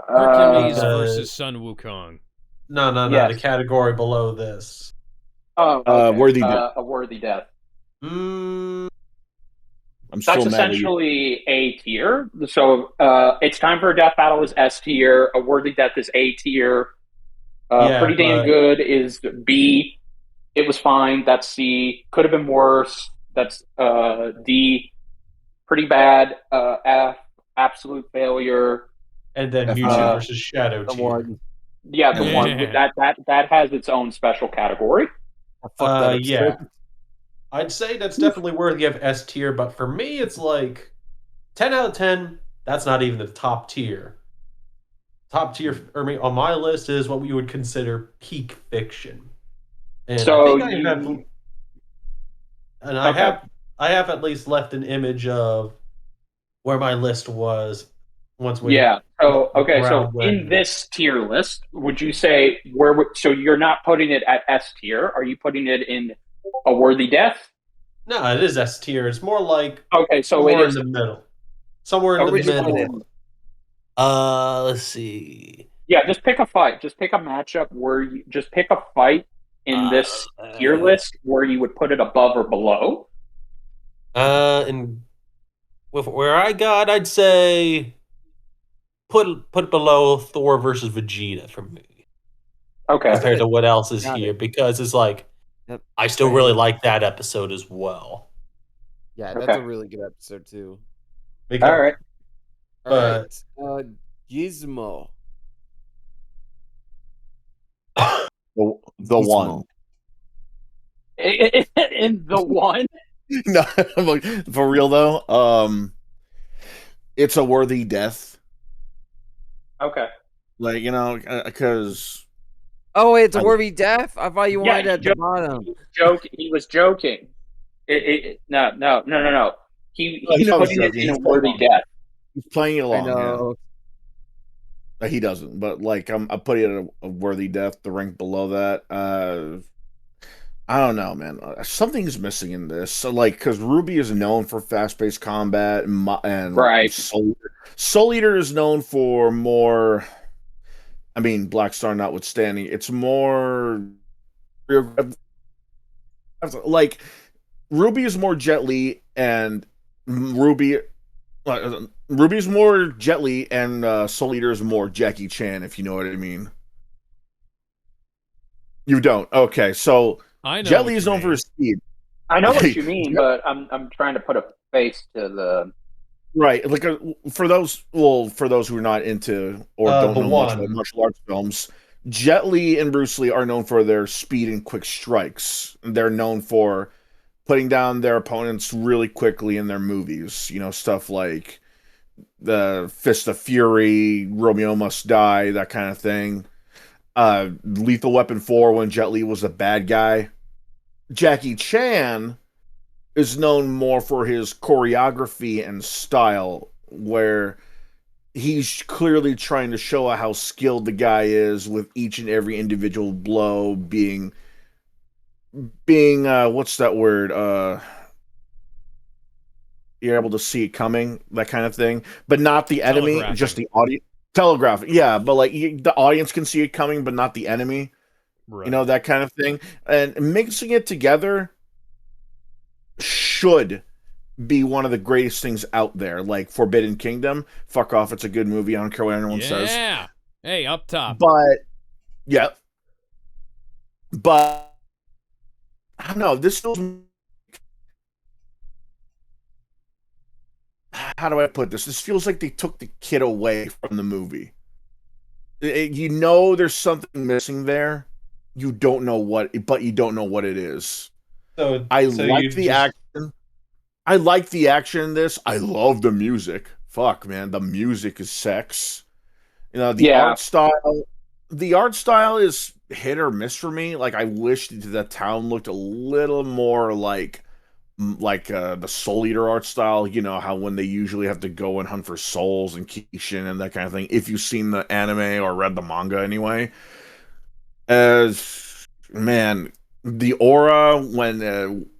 Hercules versus Sun Wukong. No. Yes. The category below this. Oh, okay. Worthy Death. A Worthy Death. That's essentially A tier. So It's Time for a Death Battle is S tier. A Worthy Death is A tier. Pretty Damn Good is B. It was fine. That's C. Could have been worse. That's D. Pretty bad. F. Absolute failure. And then Mewtwo versus Shadow tier. Yeah, the one that has its own special category. Yeah. I'd say that's definitely worthy of S tier, but for me, it's like 10 out of 10. That's not even the top tier. Top tier for me on my list is what we would consider peak fiction. And so I have at least left an image of where my list was once we. Yeah. So in this tier list, would you say so you're not putting it at S tier? Are you putting it in A Worthy Death? No, it is S tier. It's more like so it is in the middle. Somewhere in the middle. Let's see. Yeah, just pick a fight. Just pick a matchup just pick a fight in this tier list where you would put it above or below. And with where I got, I'd say put below Thor versus Vegeta for me. Okay. Compared to what else is here, because it's like I still really like that episode as well. Yeah, that's a really good episode too. All right. Gizmo. The one. In the one? No, for real though. It's A Worthy Death. Okay. Like, because. Oh, it's A Worthy Death? I thought you wanted it at the bottom. He was joking. No. He's putting it in A Worthy Death. He's playing along. I know. Yeah. He doesn't, but like I'm putting it at A Worthy Death, the rank below that. I don't know, man. Something's missing in this. So, like, because RWBY is known for fast-paced combat, and right. Soul Eater is known for more. I mean, Black Star notwithstanding, it's more like RWBY is more Jet Li, and RWBY is more Jet Li, and Soul Eater is more Jackie Chan, if you know what I mean. You don't. Okay, so Jet Li is known for his speed. I know what you mean, but I'm trying to put a face to the. Right, like for those who are not into or don't know much about martial arts films, Jet Li and Bruce Lee are known for their speed and quick strikes. They're known for putting down their opponents really quickly in their movies. Stuff like the Fist of Fury, Romeo Must Die, that kind of thing. Lethal Weapon 4 when Jet Li was the bad guy. Jackie Chan is known more for his choreography and style, where he's clearly trying to show how skilled the guy is with each and every individual blow being what's that word? You're able to see it coming, that kind of thing, but not the enemy, just Telegraphing. the audience. Telegraph, yeah, but like the audience can see it coming, but not the enemy. Right. You know, that kind of thing. And mixing it together should be one of the greatest things out there. Like Forbidden Kingdom, fuck off, it's a good movie. I don't care what anyone says. Yeah. Hey, up top. But yeah, but I don't know. This feels. How do I put this? This feels like they took the kid away from the movie. You know, there's something missing there. You don't know what, but you don't know what it is. So I like the action. I like the action in this. I love the music. Fuck, man, the music is sex. You know, the art style. The art style is hit or miss for me. Like, I wish the town looked a little more like the Soul Eater art style. You know how when they usually have to go and hunt for souls and Kishin and that kind of thing. If you've seen the anime or read the manga, anyway. As man, the aura when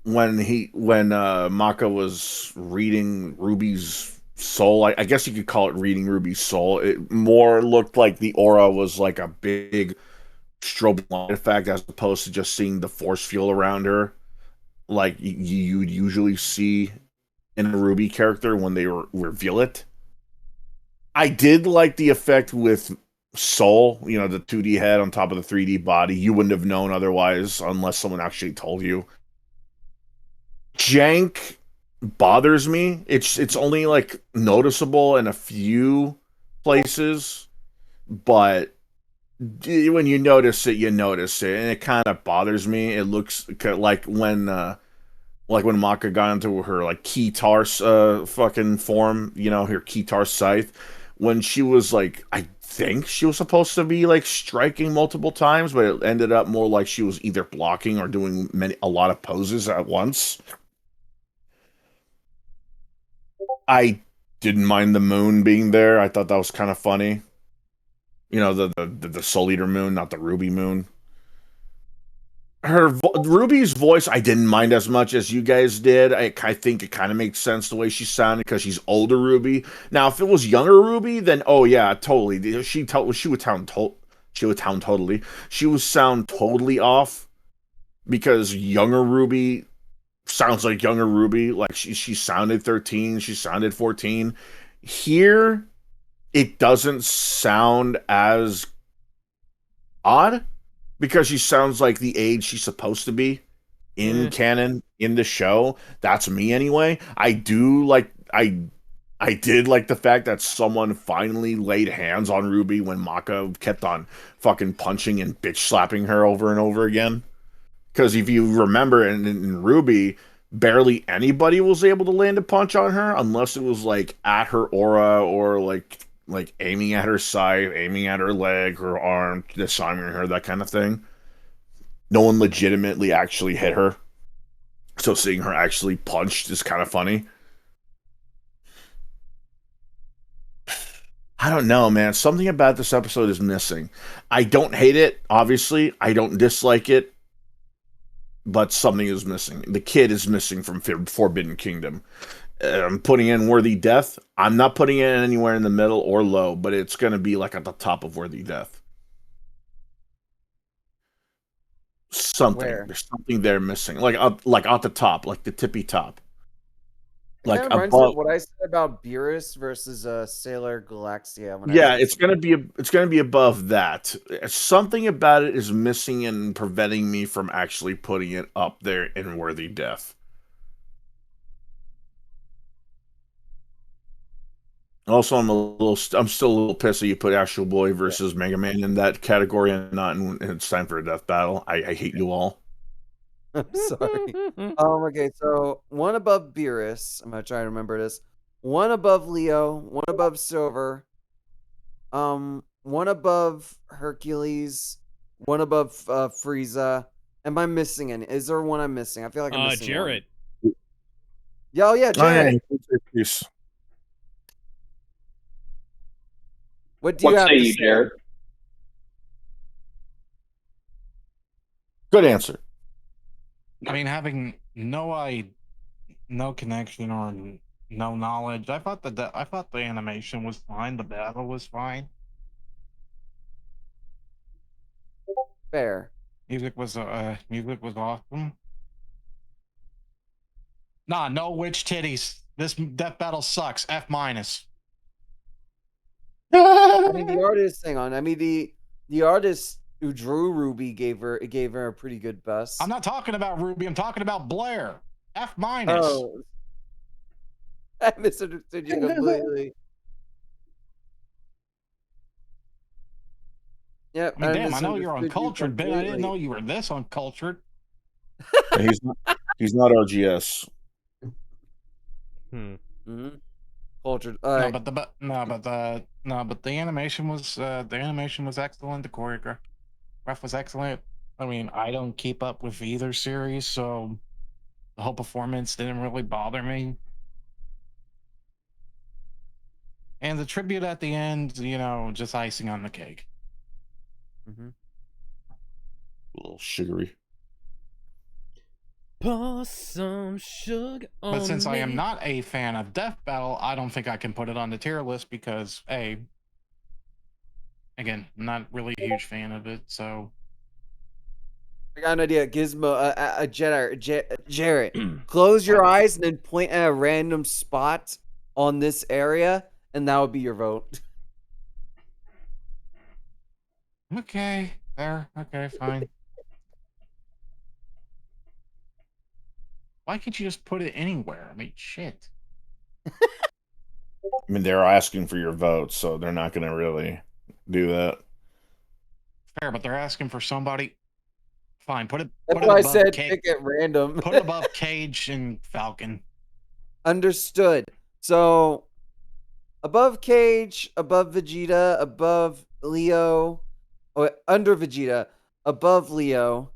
Maka was reading Ruby's soul, I guess you could call it reading Ruby's soul. It more looked like the aura was like a big strobe light effect as opposed to just seeing the force field around her, like you'd usually see in a Ruby character when they reveal it. I did like the effect with Soul, you know, the 2D head on top of the 3D body. You wouldn't have known otherwise unless someone actually told you. Jank bothers me. It's only like noticeable in a few places, but when you notice it, you notice it, and it kind of bothers me. It looks like when Maka got into her like Keytar fucking form, you know, her Keytar scythe, when she was like, I think she was supposed to be like striking multiple times, but it ended up more like she was either blocking or doing a lot of poses at once. I didn't mind the moon being there. I thought that was kind of funny. You know, the Soul Eater moon, not the Ruby moon. Ruby's voice I didn't mind as much as you guys did. I think it kind of makes sense the way she sounded because she's older Ruby. Now, if it was younger Ruby, then oh yeah, totally. She would sound totally. She would sound totally off because younger Ruby sounds like younger Ruby. Like she sounded 13, she sounded 14. Here, it doesn't sound as odd because she sounds like the age she's supposed to be in canon in the show. That's me anyway. I did like the fact that someone finally laid hands on Ruby when Maka kept on fucking punching and bitch slapping her over and over again. Because if you remember in Ruby, barely anybody was able to land a punch on her unless it was like at her aura or like aiming at her side, aiming at her leg, her arm, disarming her, that kind of thing. No one legitimately actually hit her. So seeing her actually punched is kind of funny. I don't know, man. Something about this episode is missing. I don't hate it, obviously. I don't dislike it. But something is missing. The kid is missing from Forbidden Kingdom. I'm putting in Worthy Death. I'm not putting it anywhere in the middle or low, but it's going to be like at the top of Worthy Death. Something. Where? There's something there missing. Like at the top, like the tippy top. Like above. What I said about Beerus versus Sailor Galaxia. Yeah, it's gonna be above that. Something about it is missing and preventing me from actually putting it up there in Worthy Death. Also, I'm still a little pissed that you put Astro Boy versus Mega Man in that category and not in It's Time for a Death Battle. I hate you all. I'm sorry. Okay, so one above Beerus. I'm gonna try to remember this. One above Leo. One above Silver. One above Hercules. One above Frieza. Am I missing any? Is there one I'm missing? I feel like I'm missing Jarrett. One. Oh yeah, Jarrett. What do you have to say, Jarrett? Good answer. I mean, having no connection or no knowledge. I thought the animation was fine. The battle was fine. Fair. Music was awesome. Nah, no witch titties. This death battle sucks. F-. I mean, the artist. Hang on. I mean, the artist who drew RWBY gave her a pretty good bust. I'm not talking about RWBY. I'm talking about Blair. F-. Oh, I misunderstood you completely. Yep. I mean, damn, I know you're uncultured, but I didn't know you were this uncultured. Yeah, he's not RGS. Cultured. No, but the animation was excellent. The choreograph was excellent. I mean, I don't keep up with either series, so the whole performance didn't really bother me. And the tribute at the end, just icing on the cake. A little sugary. Pour some sugar on But since I am me. not a fan of Death Battle, I don't think I can put it on the tier list because, again, I'm not really a huge fan of it, so... I got an idea. Gizmo, Jarrett, close your eyes and then point at a random spot on this area, and that would be your vote. Okay, there. Okay, fine. Why can't you just put it anywhere? I mean, shit. I mean, they're asking for your vote, so they're not going to really do that. Fair, but they're asking for somebody. Fine, put it. That's why I said pick at random. Put it above Cage and Falcon. Understood. So, above Cage, above Vegeta, above Leo, under Vegeta, above Leo,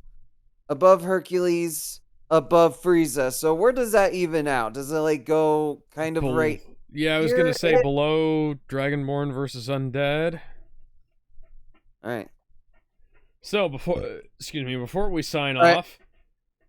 above Hercules, above Frieza. So where does that even out? Does it go kind of right? Yeah, I was gonna say below Dragonborn versus Undead. All right. So before we sign off,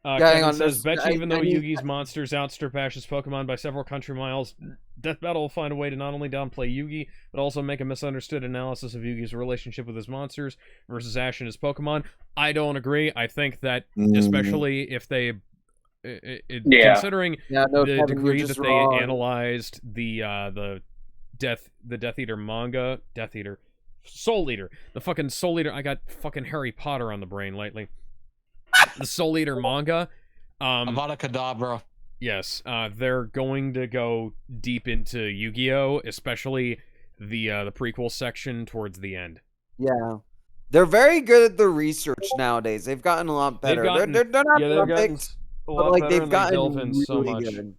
Kevin says, bet you even though Yugi's monsters outstrip Ash's Pokemon by several country miles, Death Battle will find a way to not only downplay Yugi, but also make a misunderstood analysis of Yugi's relationship with his monsters versus Ash and his Pokemon. I don't agree. I think that, especially if they, considering the degree that they analyzed the Death Eater manga, Soul Eater, the fucking Soul Eater. I got fucking Harry Potter on the brain lately. The Soul Eater manga. Avada Kedavra. Yes, they're going to go deep into Yu-Gi-Oh, especially the prequel section towards the end. Yeah, they're very good at the research nowadays. They've gotten a lot better. They're not perfect, but they've gotten really so much. Good.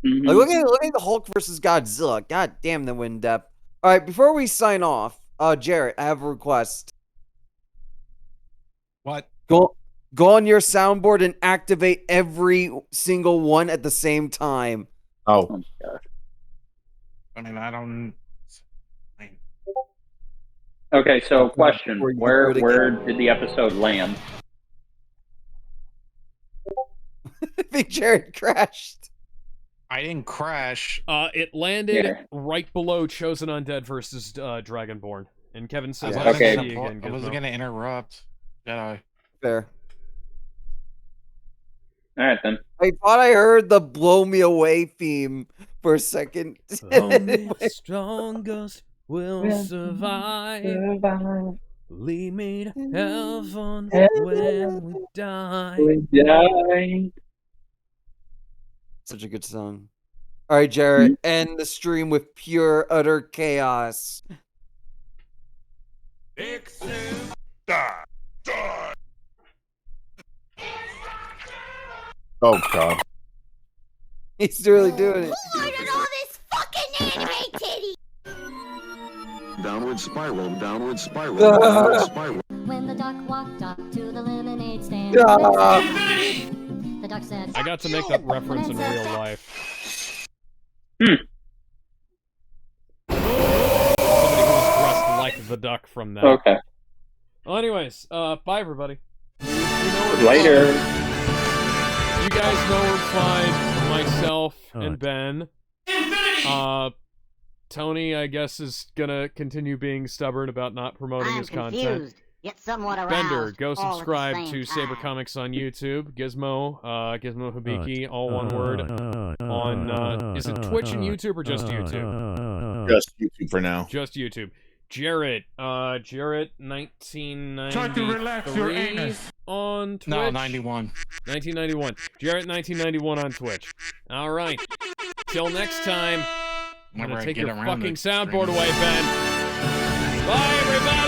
Mm-hmm. Look at the Hulk versus Godzilla. God damn, the wind depth. All right, before we sign off, Jarrett, I have a request. What? Go on your soundboard and activate every single one at the same time. Oh my gosh. I mean, I don't... Okay, so question. Where did the episode land? I think Jarrett crashed. I didn't crash. It landed right below Chosen Undead versus Dragonborn. And Kevin says, I wasn't going to interrupt. Jedi. Fair. All right, then. I thought I heard the Blow Me Away theme for a second. Only the strongest will survive. Lead me to heaven when we die. Such a good song. All right, Jarrett, end the stream with pure, utter chaos. Oh, God. He's really doing it. Who ordered all this fucking anime titty? Downward spiral, downward spiral, downward spiral. When the duck walked up to the lemonade stand, the duck said, I got to make that reference in real life. Somebody who was dressed like the duck from that. Okay. Well, anyways, bye everybody. Later. You guys know where to find myself and Ben Tony, I guess, is gonna continue being stubborn about not promoting his content. Yet somewhat aroused. Bender, go all at the subscribe same to time. Saber Comics on YouTube. Gizmo, Gizmo Hibiki, all one word. On, is it Twitch and YouTube or just YouTube? Just YouTube for now. Just YouTube. Jarrett, Jarrett 1993 Try to relax your anus. on Twitch. No, 91. 1991. Jarrett 1991 on Twitch. All right. Till next time. I'm Whenever gonna I take get your around fucking to soundboard streaming. away, Ben. Bye, everybody.